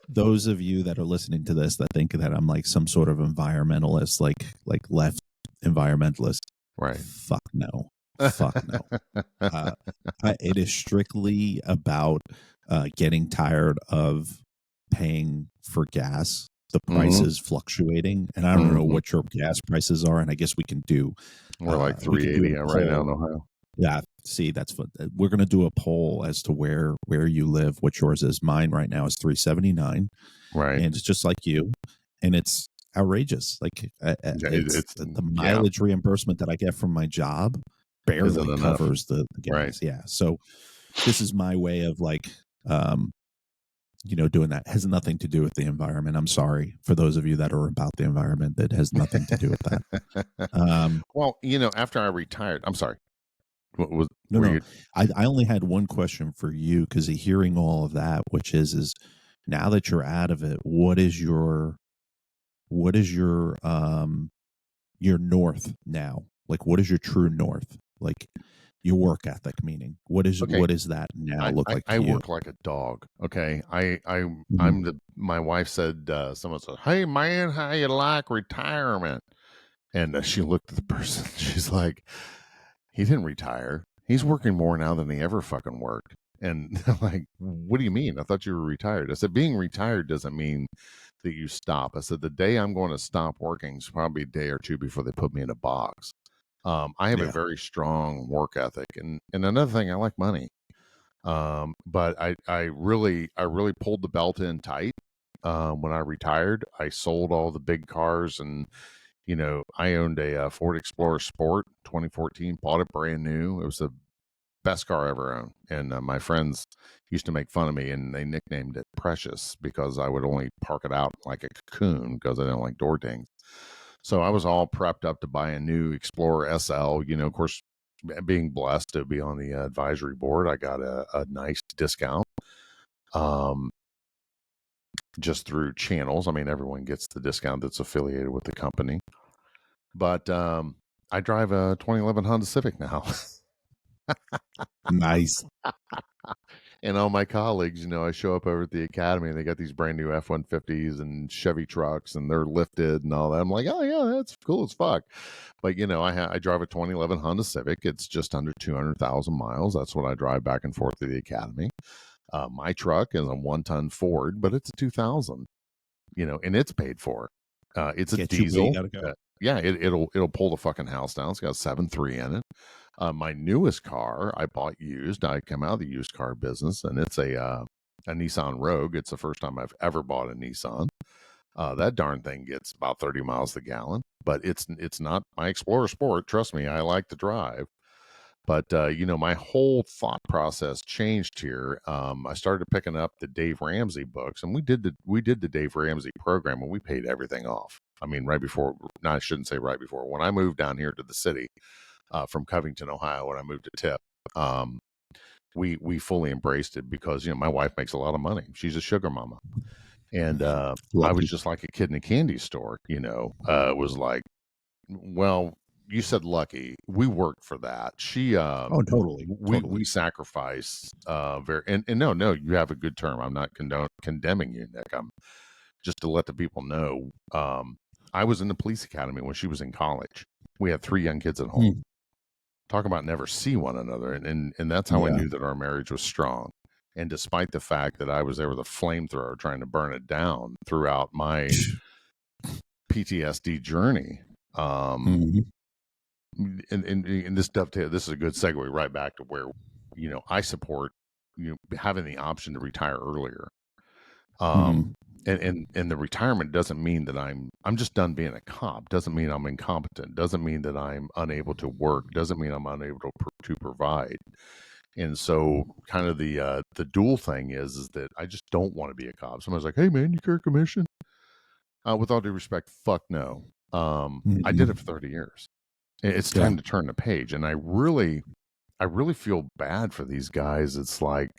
those of you that are listening to this that think that I'm like some sort of environmentalist, like left environmentalist, Right. fuck no. It is strictly about getting tired of paying for gas. The prices fluctuating, and I don't know what your gas prices are. And I guess we can do. We're like $3.80 right now in Ohio. Yeah, see, that's what we're going to do a poll as to where you live, what yours is. Mine right now is $3.79, right, and it's just like you, and it's outrageous. Like it's the mileage reimbursement that I get from my job barely covers the gas. Right. Yeah, so this is my way of like, doing that. It has nothing to do with the environment. I'm sorry for those of you that are about the environment. That has nothing to do with that. Well, after I retired, I'm sorry. No. I only had one question for you, because hearing all of that, which is now that you're out of it, what is your north now? Like, what is your true north? Like your work ethic, meaning what is that now look like to you? I work like a dog. Okay. I'm my wife said, someone said, hey man, how you like retirement? And she looked at the person. She's like, he didn't retire. He's working more now than he ever fucking worked. And they're like, what do you mean? I thought you were retired. I said, being retired doesn't mean that you stop. I said, the day I'm going to stop working is probably a day or two before they put me in a box. I have a very strong work ethic. And another thing, I like money. But I really pulled the belt in tight. When I retired, I sold all the big cars, and I owned a Ford Explorer Sport 2014, bought it brand new. It was the best car I ever owned. And my friends used to make fun of me, and they nicknamed it Precious because I would only park it out like a cocoon because I didn't like door dings. So I was all prepped up to buy a new Explorer SL. Of course, being blessed to be on the advisory board, I got a nice discount. Just through channels. I mean, everyone gets the discount that's affiliated with the company. But I drive a 2011 Honda Civic now. Nice. And all my colleagues, I show up over at the academy and they got these brand new F-150s and Chevy trucks, and they're lifted and all that. I'm like, oh yeah, that's cool as fuck. But I drive a 2011 Honda Civic. It's just under 200,000 miles. That's what I drive back and forth to the academy. My truck is a 1-ton Ford, but it's a 2000. And it's paid for. It's a diesel. Yeah, it'll pull the fucking house down. It's got a 7.3 in it. My newest car I bought used. I come out of the used car business, and it's a Nissan Rogue. It's the first time I've ever bought a Nissan. That darn thing gets about 30 miles a gallon, but it's not my Explorer Sport. Trust me, I like to drive. But my whole thought process changed here. I started picking up the Dave Ramsey books, and we did the Dave Ramsey program, and we paid everything off. I mean, right before. No, I shouldn't say right before. When I moved down here to the city, from Covington, Ohio, when I moved to Tip. We fully embraced it because, my wife makes a lot of money. She's a sugar mama. And I was just like a kid in a candy store, was like, well, you said lucky. We worked for that. Totally. We sacrifice very, and no, you have a good term. I'm not condemning you, Nick. I'm just to let the people know. I was in the police academy when she was in college. We had 3 young kids at home. Talk about never see one another, and that's how I knew that our marriage was strong. And despite the fact that I was there with a flamethrower trying to burn it down throughout my PTSD journey, and this dovetail, this is a good segue right back to where, I support, having the option to retire earlier. And the retirement doesn't mean that I'm just done being a cop. Doesn't mean I'm incompetent. Doesn't mean that I'm unable to work. Doesn't mean I'm unable to provide. And so, kind of the dual thing is that I just don't want to be a cop. Somebody's like, "Hey, man, you care commission?" With all due respect, fuck no. I did it for 30 years. It's time to turn the page, and I really feel bad for these guys. It's like,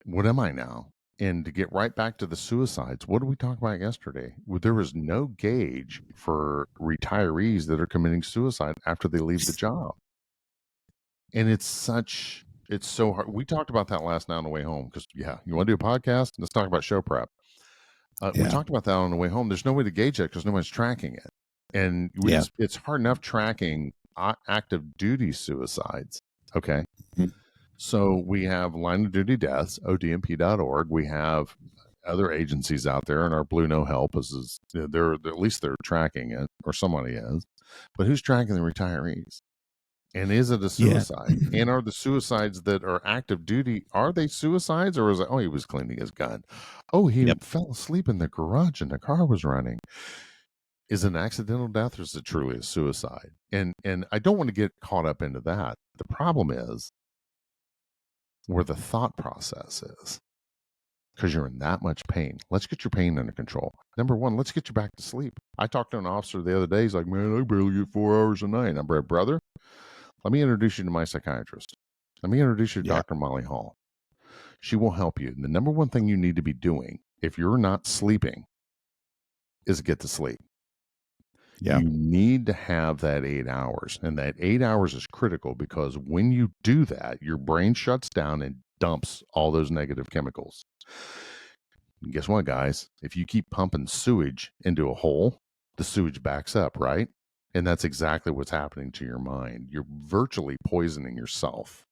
what am I now? And to get right back to the suicides, what did we talk about yesterday? There was no gauge for retirees that are committing suicide after they leave the job. And it's so hard. We talked about that last night on the way home because, you want to do a podcast? Let's talk about show prep. We talked about that on the way home. There's no way to gauge that because nobody's tracking it. And it's hard enough tracking active duty suicides. Okay. So we have line of duty deaths, odmp.org. We have other agencies out there, and our Blue No Help is they're at least they're tracking it, or somebody is. But who's tracking the retirees? And is it a suicide? And are the suicides that are active duty, are they suicides, or is it, he was cleaning his gun? Oh, he fell asleep in the garage and the car was running. Is it an accidental death, or is it truly a suicide? And I don't want to get caught up into that. The problem is where the thought process is, because you're in that much pain. Let's get your pain under control. Number one, let's get you back to sleep. I talked to an officer the other day. He's like, "Man, I barely get 4 hours a night." I'm like, "Brother, let me introduce you to my psychiatrist. Let me introduce you to Dr. Molly Hall. She will help you. And the number one thing you need to be doing if you're not sleeping is get to sleep. You need to have that 8 hours. And that 8 hours is critical because when you do that, your brain shuts down and dumps all those negative chemicals. And guess what, guys? If you keep pumping sewage into a hole, the sewage backs up, right? And that's exactly what's happening to your mind. You're virtually poisoning yourself.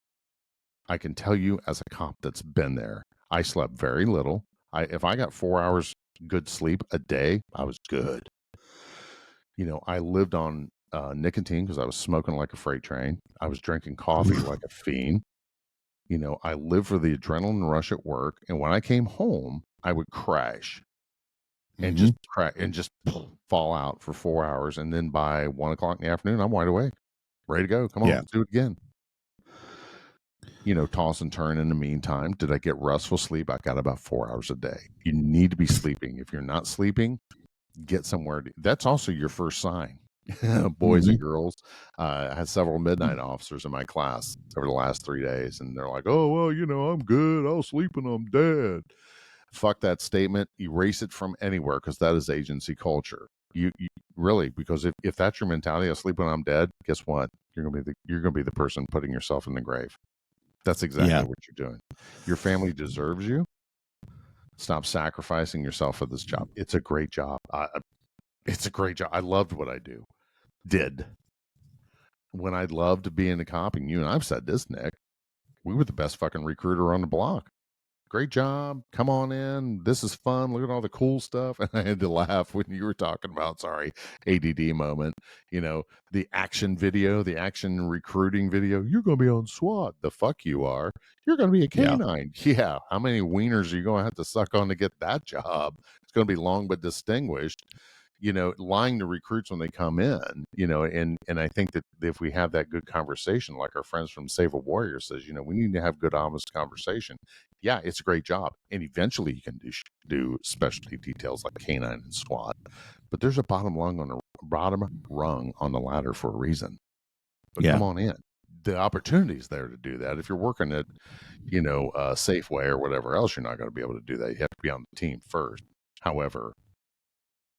I can tell you as a cop that's been there, I slept very little. If I got 4 hours good sleep a day, I was good. I lived on nicotine because I was smoking like a freight train. I was drinking coffee like a fiend. I lived for the adrenaline rush at work. And when I came home, I would crash and just crack and just fall out for 4 hours. And then by 1 o'clock in the afternoon, I'm wide awake, ready to go. Come on, let's do it again. Toss and turn in the meantime. Did I get restful sleep? I got about 4 hours a day. You need to be sleeping. If you're not sleeping, get somewhere. That's also your first sign. Boys and girls. I had several midnight officers in my class over the last 3 days, and they're like, "Oh, well, I'm good. I'll sleep and I'm dead." Fuck that statement. Erase it from anywhere because that is agency culture. You really, because if that's your mentality, I'll sleep when I'm dead. Guess what? You're gonna be the person putting yourself in the grave. That's exactly what you're doing. Your family deserves you. Stop sacrificing yourself for this job. It's a great job. It's a great job. I loved what I did. When I loved being a cop, and you and I've said this, Nick, we were the best fucking recruiter on the block. Great job. Come on in. This is fun. Look at all the cool stuff. And I had to laugh when you were talking about, ADD moment, the action video, the action recruiting video. You're going to be on SWAT. The fuck you are. You're going to be a canine. Yeah. How many wieners are you going to have to suck on to get that job? It's going to be long but distinguished. Lying to recruits when they come in, and I think that if we have that good conversation, like our friends from Save a Warrior says, we need to have good, honest conversation. Yeah, it's a great job. And eventually you can do specialty details like canine and SWAT, but there's a bottom rung on the ladder for a reason. but come on in. The opportunity's there to do that. If you're working at, Safeway or whatever else, you're not going to be able to do that. You have to be on the team first. However,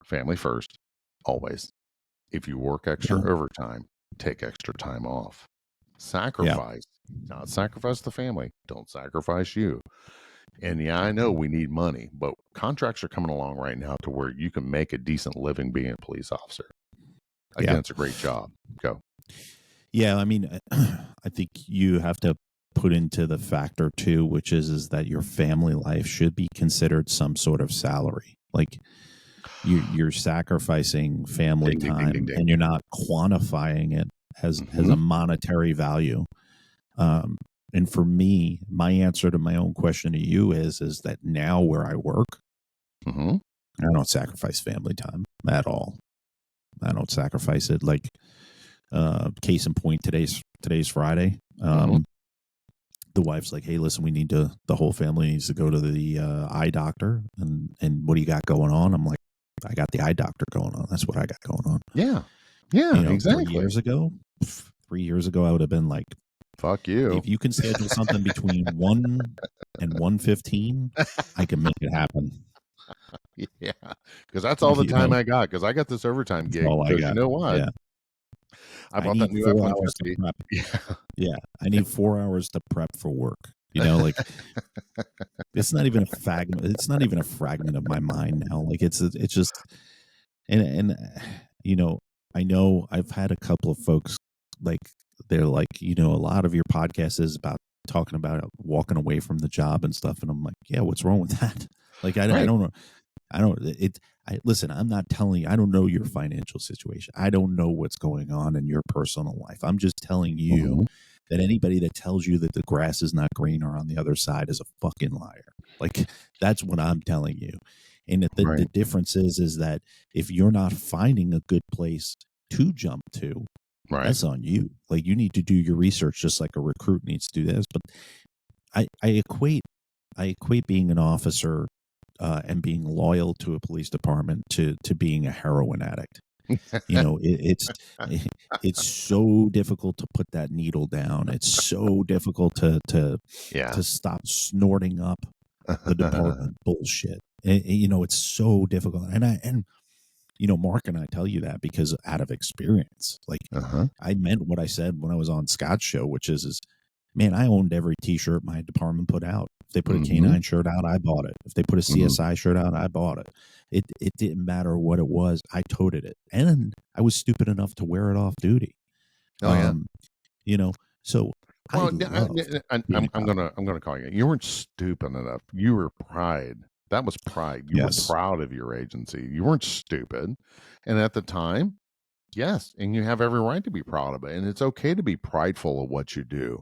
family first, always. If you work extra overtime, take extra time off. Sacrifice, not sacrifice the family. Don't sacrifice you. And yeah, I know we need money, but contracts are coming along right now to where you can make a decent living being a police officer. Again, it's a great job. Go. Yeah, I mean, I think you have to put into the factor too, which is that your family life should be considered some sort of salary. Like you're sacrificing family time, and you're not quantifying it as a monetary value. And for me, my answer to my own question to you is that now where I work, I don't sacrifice family time at all. I don't sacrifice it. Like, case in point, today's Friday. The wife's like, "Hey, listen, the whole family needs to go to the eye doctor. And what do you got going on?" I'm like, "I got the eye doctor going on. That's what I got going on." Yeah, exactly. 3 years ago, I would have been like, "Fuck you." If you can schedule something between 1 and 1:15, I can make it happen. Yeah, because that's all the time I got. Because I got this overtime gig. Because you know what? Yeah. I bought that new 4 hours to prep. Yeah, I need 4 hours to prep for work. Like it's not even a fragment. It's not even a fragment of my mind now. Like it's just, and I know I've had a couple of folks like they're like, a lot of your podcast is about talking about walking away from the job and stuff, and I'm like, yeah, what's wrong with that? Like I don't know. Listen, I'm not telling you, I don't know your financial situation. I don't know what's going on in your personal life. I'm just telling you that anybody that tells you that the grass is not greener on the other side is a fucking liar. Like, that's what I'm telling you. And the difference is that if you're not finding a good place to jump to, that's on you. Like, you need to do your research just like a recruit needs to do this. But I equate being an officer and being loyal to a police department to being a heroin addict. It's so difficult to put that needle down. It's so difficult to stop snorting up the department bullshit. It's so difficult. And Mark and I tell you that because out of experience. Like, I meant what I said when I was on Scott's show, which is, man, I owned every T-shirt my department put out. If they put a K9 shirt out, I bought it. If they put a CSI shirt out, I bought it. It didn't matter what it was. I toted it. And I was stupid enough to wear it off duty. So I'm gonna call you. You weren't stupid enough. You were pride. That was pride. You were proud of your agency. You weren't stupid. And at the time, yes, and you have every right to be proud of it. And it's okay to be prideful of what you do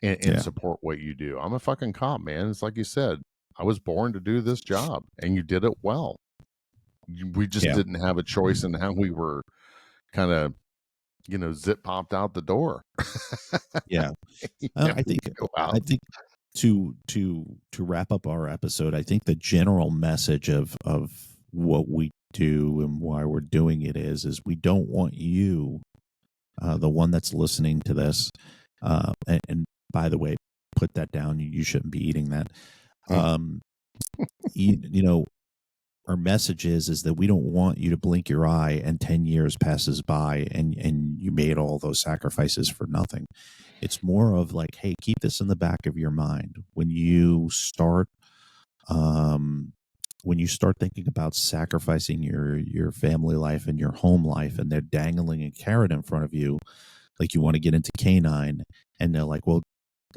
and support what you do. I'm a fucking cop, man. It's like you said, I was born to do this job, and you did it well. We just didn't have a choice in how we were kind of, zip popped out the door. I think to wrap up our episode, I think the general message of what we do and why we're doing it is we don't want you, the one that's listening to this, and by the way, put that down. You shouldn't be eating that. Our message is that we don't want you to blink your eye and 10 years passes by and you made all those sacrifices for nothing. It's more of like, hey, keep this in the back of your mind when you start thinking about sacrificing your family life and your home life, and they're dangling a carrot in front of you, like you want to get into K9, and they're like, well,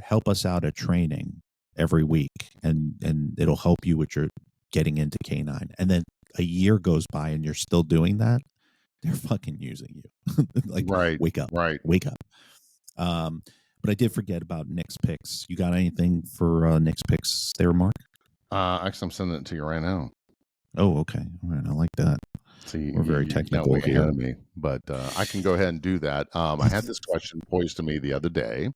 help us out at training every week, and it'll help you with your getting into K9. And then a year goes by and you're still doing that. They're fucking using you. Like, wake up. But I did forget about Nick's picks. You got anything for Nick's picks there, Mark? Actually, I'm sending it to you right now. Oh, okay. All right. I like that. See, we're very technical here. Me, but I can go ahead and do that. I had this question posed to me the other day.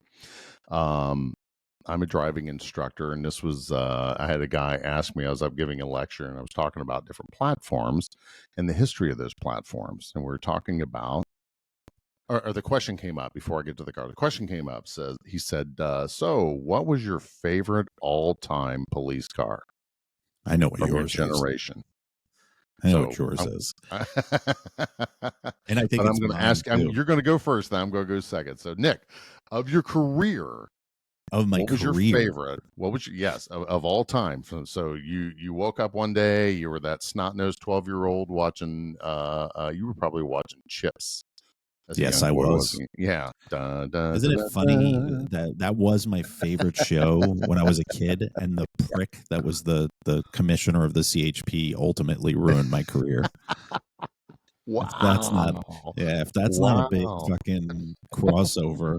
I'm a driving instructor, and this was, I had a guy ask me, I was up giving a lecture, and I was talking about different platforms and the history of those platforms. And we were talking about or the question came up before I get to the car. The question came up, he said, so what was your favorite all-time police car I know what from your yours is. generation? I know So what yours is. And I but think I'm it's going to mine ask, too. you're going to go first, then I'm going to go second. So Nick, of your career, Of my what was your career. favorite? What was your, yes, of all time? So you woke up one day, you were that snot-nosed 12-year-old watching, you were probably watching Chips as a Yes, young I boy, was. wasn't you? Yeah. Dun, dun, Isn't dun, it dun, funny dun. that was my favorite show when I was a kid, and the prick that was the commissioner of the CHP ultimately ruined my career. If that's not, Wow. yeah, if that's not a big Wow. fucking crossover,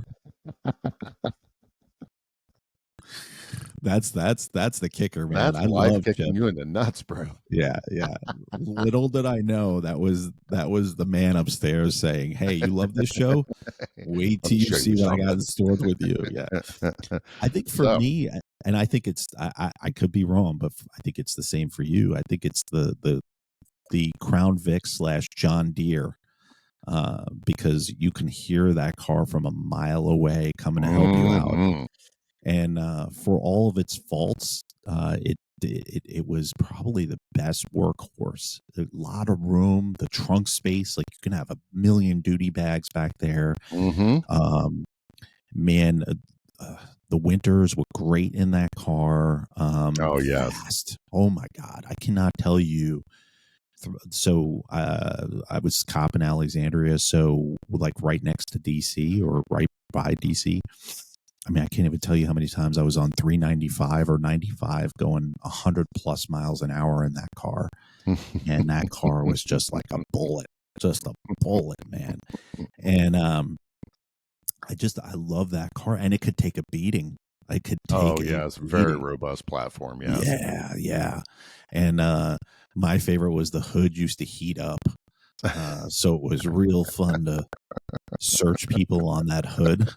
that's the kicker, man. That's I life love kicking Chip. you in the nuts, bro. Yeah, yeah. Little did I know that was the man upstairs saying, "Hey, you love this show? Wait Let till me you show see you what I got something. in store with you." Yeah. I think for So, me, and I think it's I could be wrong, but I think it's the same for you. I think it's the Crown Vic / John Deere, because you can hear that car from a mile away coming to help you out. mhm. And for all of its faults, it was probably the best workhorse. A lot of room, the trunk space, like you can have a million duty bags back there. Mhm. Um, man, the winters were great in that car. Oh, yes. Fast. Oh my God, I cannot tell you. So I was cop in Alexandria, so like right next to DC or right by DC. I mean, I can't even tell you how many times I was on 395 or 95 going 100 plus miles an hour in that car. And that car was just like just a bullet, man. And I love that car, and it could take a beating. I could take Oh, a yes. Very beating. robust platform, yes. Yeah, yeah. And my favorite was the hood used to heat up. So it was real fun to search people on that hood.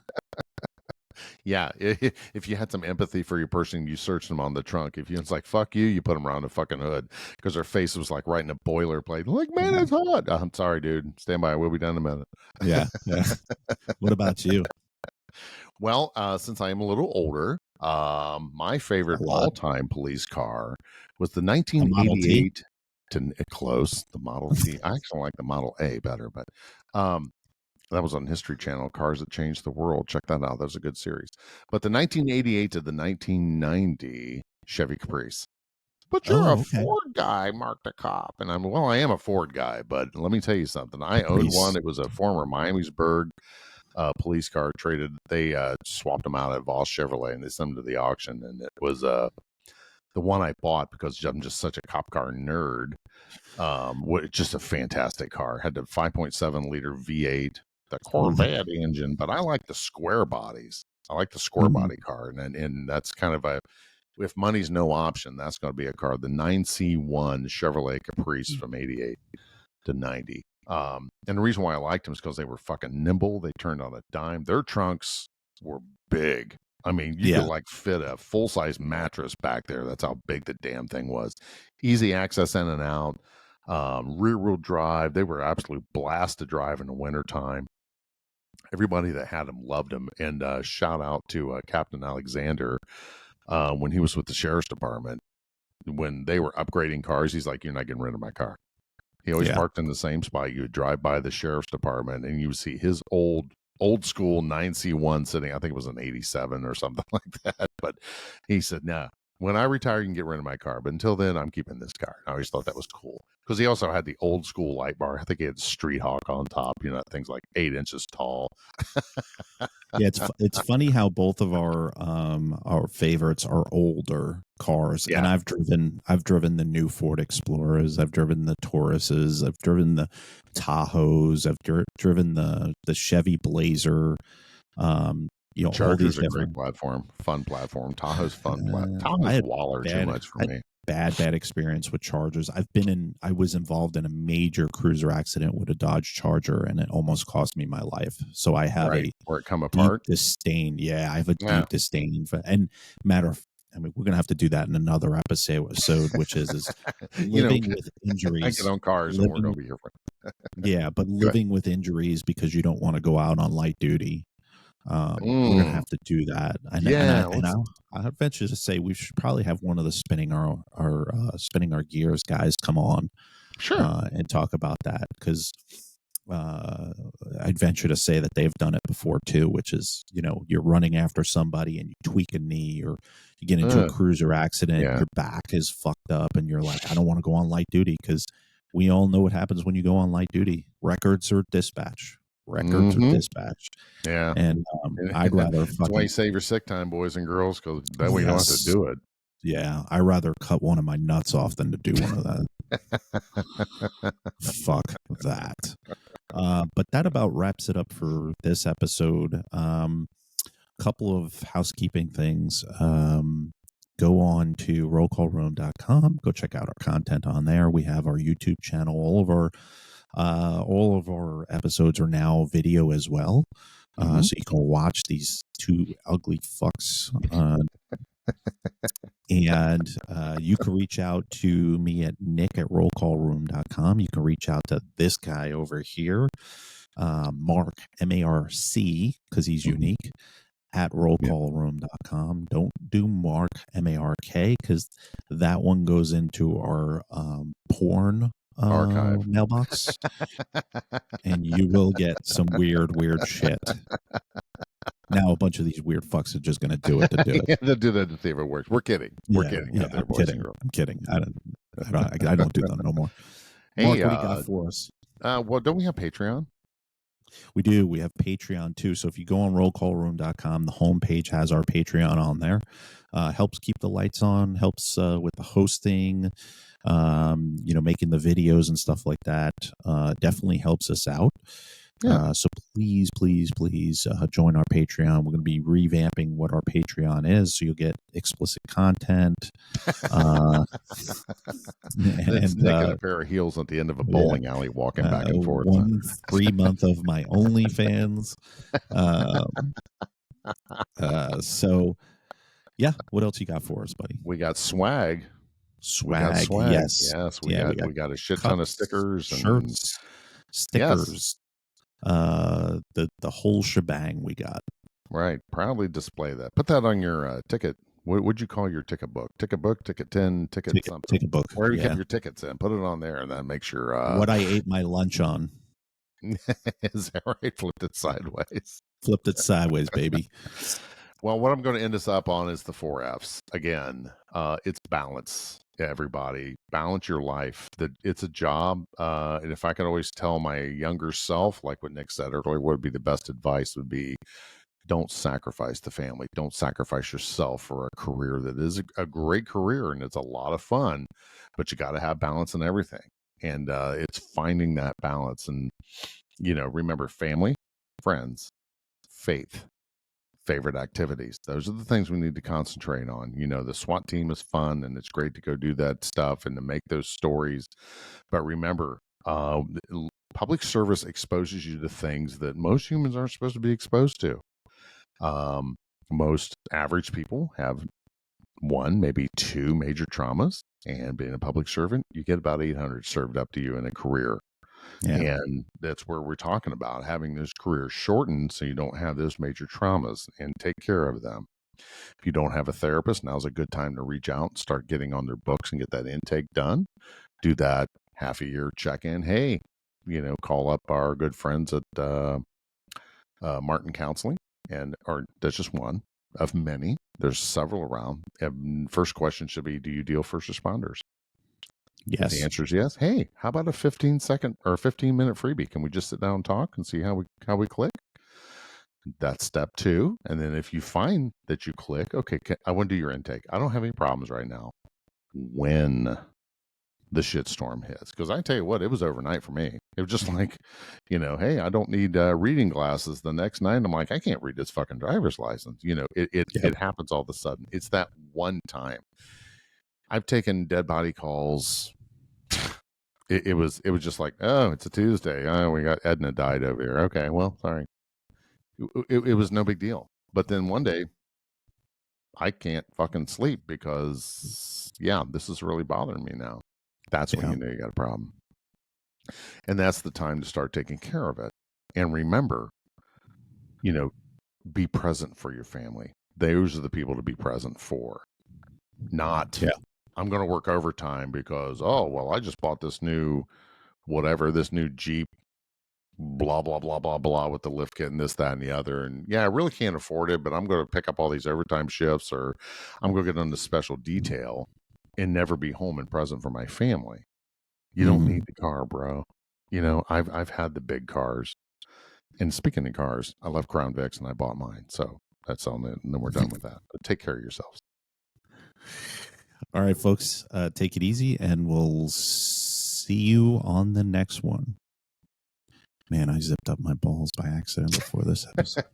Yeah, if you had some empathy for your person, you searched them on the trunk. If you it's like fuck you, you put them around the fucking hood because their face was like right in a boilerplate. Like, man, Yeah, it's hot. I'm sorry, dude. Stand by. We'll be done in a minute. yeah, yeah. What about you? Well, since I am a little older, my favorite A lot. all-time police car was the A Model T? 1988 close, the Model T. I actually like the Model A better, but um, that was on History Channel, Cars That Changed the World. Check that out. That was a good series. But the 1988 to the 1990 Chevy Caprice. But you're a Oh, okay. Ford guy, Mark the Cop. And I am a Ford guy, but let me tell you something. I owned one. Caprice. It was a former Miamisburg police car traded. They swapped them out at Voss Chevrolet and they sent them to the auction. And it was the one I bought because I'm just such a cop car nerd. Just a fantastic car. Had the 5.7 liter V8, the Ooh. Corvette engine, but I like the square bodies. I like the square Mhm. body car, and that's kind of a if money's no option, that's going to be a car. The 9C1 Chevrolet Caprice from 88 to 90. And the reason why I liked them is because they were fucking nimble. They turned on a dime. Their trunks were big. I mean, you could Yeah. like fit a full size mattress back there. That's how big the damn thing was. Easy access in and out. Rear wheel drive. They were absolute blast to drive in the wintertime. Everybody that had them loved them. And shout out to Captain Alexander when he was with the sheriff's department. When they were upgrading cars, he's like, "You're not getting rid of my car." He always Yeah. parked in the same spot. You would drive by the sheriff's department and you would see his old school 9C1 sitting, I think it was an 87 or something like that. But he said, "No, when I retire, you can get rid of my car. But until then, I'm keeping this car." I always thought that was cool because he also had the old school light bar. I think he had Street Hawk on top, things like 8 inches tall. Yeah, it's funny how both of our favorites are older cars, and Yeah. I've driven the new Ford Explorers, I've driven the Tauruses, I've driven the Tahoes, I've driven the Chevy Blazer, all these Charger's a great different. platform, fun platform. Tahoe's fun Tahoe's I had Waller too bad much for I had me. bad experience with Chargers. I was involved in a major cruiser accident with a Dodge Charger, and it almost cost me my life. So I have Right. a Where it come deep apart. disdain. Yeah, I have a Yeah. deep disdain for, and matter of, I mean, we're gonna have to do that in another episode, which is you know, living with I get injuries, on cars and we're living going to be here for. Yeah, but living with injuries because you don't want to go out on light duty. We're gonna have to do that, and Yeah, I venture to say we should probably have one of the spinning our gears guys come on sure. and talk about that, because I'd venture to say that they've done it before too, which is, you're running after somebody and you tweak a knee, or you get into a cruiser accident, Yeah. your back is fucked up, and you're like, I don't want to go on light duty, because we all know what happens when you go on light duty. Records are dispatched. Records are dispatched. Yeah. And I'd rather That's why you fucking save your sick time, boys and girls, because then we don't have to yes, do it. yeah. I'd rather cut one of my nuts off than to do one of that. Fuck that. But that about wraps it up for this episode. Couple of housekeeping things. Go on to rollcallroom.com. Go check out our content on there. We have our YouTube channel. All of our episodes are now video as well. So you can watch these two ugly fucks. And you can reach out to me at nick@rollcallroom.com. You can reach out to this guy over here, Marc, M-A-R-C, because he's unique, at rollcallroom.com. Don't do Mark, M-A-R-K, because that one goes into our porn Archive mailbox, and you will get some weird shit. Now a bunch of these weird fucks are just going to do it to do it. Yeah, they'll do that to see if it works. We're kidding. We're kidding. Yeah, I'm kidding. I'm kidding. I don't do them no more. Hey, Mark, what do you got for us? Well, don't we have Patreon? We do. We have Patreon too. So if you go on rollcallroom.com, the homepage has our Patreon on there. Helps keep the lights on, helps with the hosting, making the videos and stuff like that. Definitely helps us out. Yeah. So please join our Patreon. We're going to be revamping what our Patreon is, so you'll get explicit content. It's Nick in a pair of heels at the end of a bowling alley, walking back and forth. 1 free month of my OnlyFans. So, yeah. What else you got for us, buddy? We got swag. Swag. Yes. We got a shit ton of stickers, shirts, stickers. The whole shebang we got. Right. Proudly display that. Put that on your ticket. What would you call your ticket book? Ticket book, ticket 10, ticket something. Ticket book. Where you get your tickets in. Put it on there, and then make sure. What I ate my lunch on. Is that right? Flipped it sideways. Flipped it sideways, baby. Well, what I'm going to end us up on is the 4 F's. Again, it's balance. Everybody, balance your life. It's a job. And if I could always tell my younger self, like what Nick said earlier, what would be the best advice would be, don't sacrifice the family. Don't sacrifice yourself for a career that is a great career and it's a lot of fun, but you got to have balance in everything. And it's finding that balance. And, remember, family, friends, faith, favorite activities. Those are the things we need to concentrate on. The SWAT team is fun and it's great to go do that stuff and to make those stories. But remember, public service exposes you to things that most humans aren't supposed to be exposed to. Most average people have 1, maybe 2 major traumas, and being a public servant, you get about 800 served up to you in a career. Yeah. And that's where we're talking about having those careers shortened so you don't have those major traumas and take care of them. If you don't have a therapist, now's a good time to reach out and start getting on their books and get that intake done. Do that half a year check-in. Hey, call up our good friends at Martin Counseling. Or that's just one of many. There's several around. First question should be, do you deal first responders? Yes. If the answer is yes. Hey, how about a 15-second or 15-minute freebie? Can we just sit down and talk and see how we click? That's step 2. And then if you find that you click, okay, I want to do your intake. I don't have any problems right now. When the shitstorm hits, because I tell you what, it was overnight for me. It was just like, hey, I don't need reading glasses the next night. I'm like, I can't read this fucking driver's license. It happens all of a sudden. It's that one time. I've taken dead body calls. It was just like, oh, it's a Tuesday. Oh, we got Edna died over here. Okay, well, sorry. It was no big deal. But then one day, I can't fucking sleep because, this is really bothering me now. That's when you know you got a problem. And that's the time to start taking care of it. And remember, you know, be present for your family. Those are the people to be present for. Not, I'm going to work overtime because, oh, well, I just bought this new whatever, this new Jeep, blah, blah, blah, blah, blah, with the lift kit and this, that, and the other. And yeah, I really can't afford it, but I'm going to pick up all these overtime shifts, or I'm going to get on the special detail and never be home and present for my family. You don't need the car, bro. You know, I've had the big cars. And speaking of cars, I love Crown Vics and I bought mine. So that's on it. And then we're done with that. But take care of yourselves. All right, folks, take it easy, and we'll see you on the next one. Man, I zipped up my balls by accident before this episode.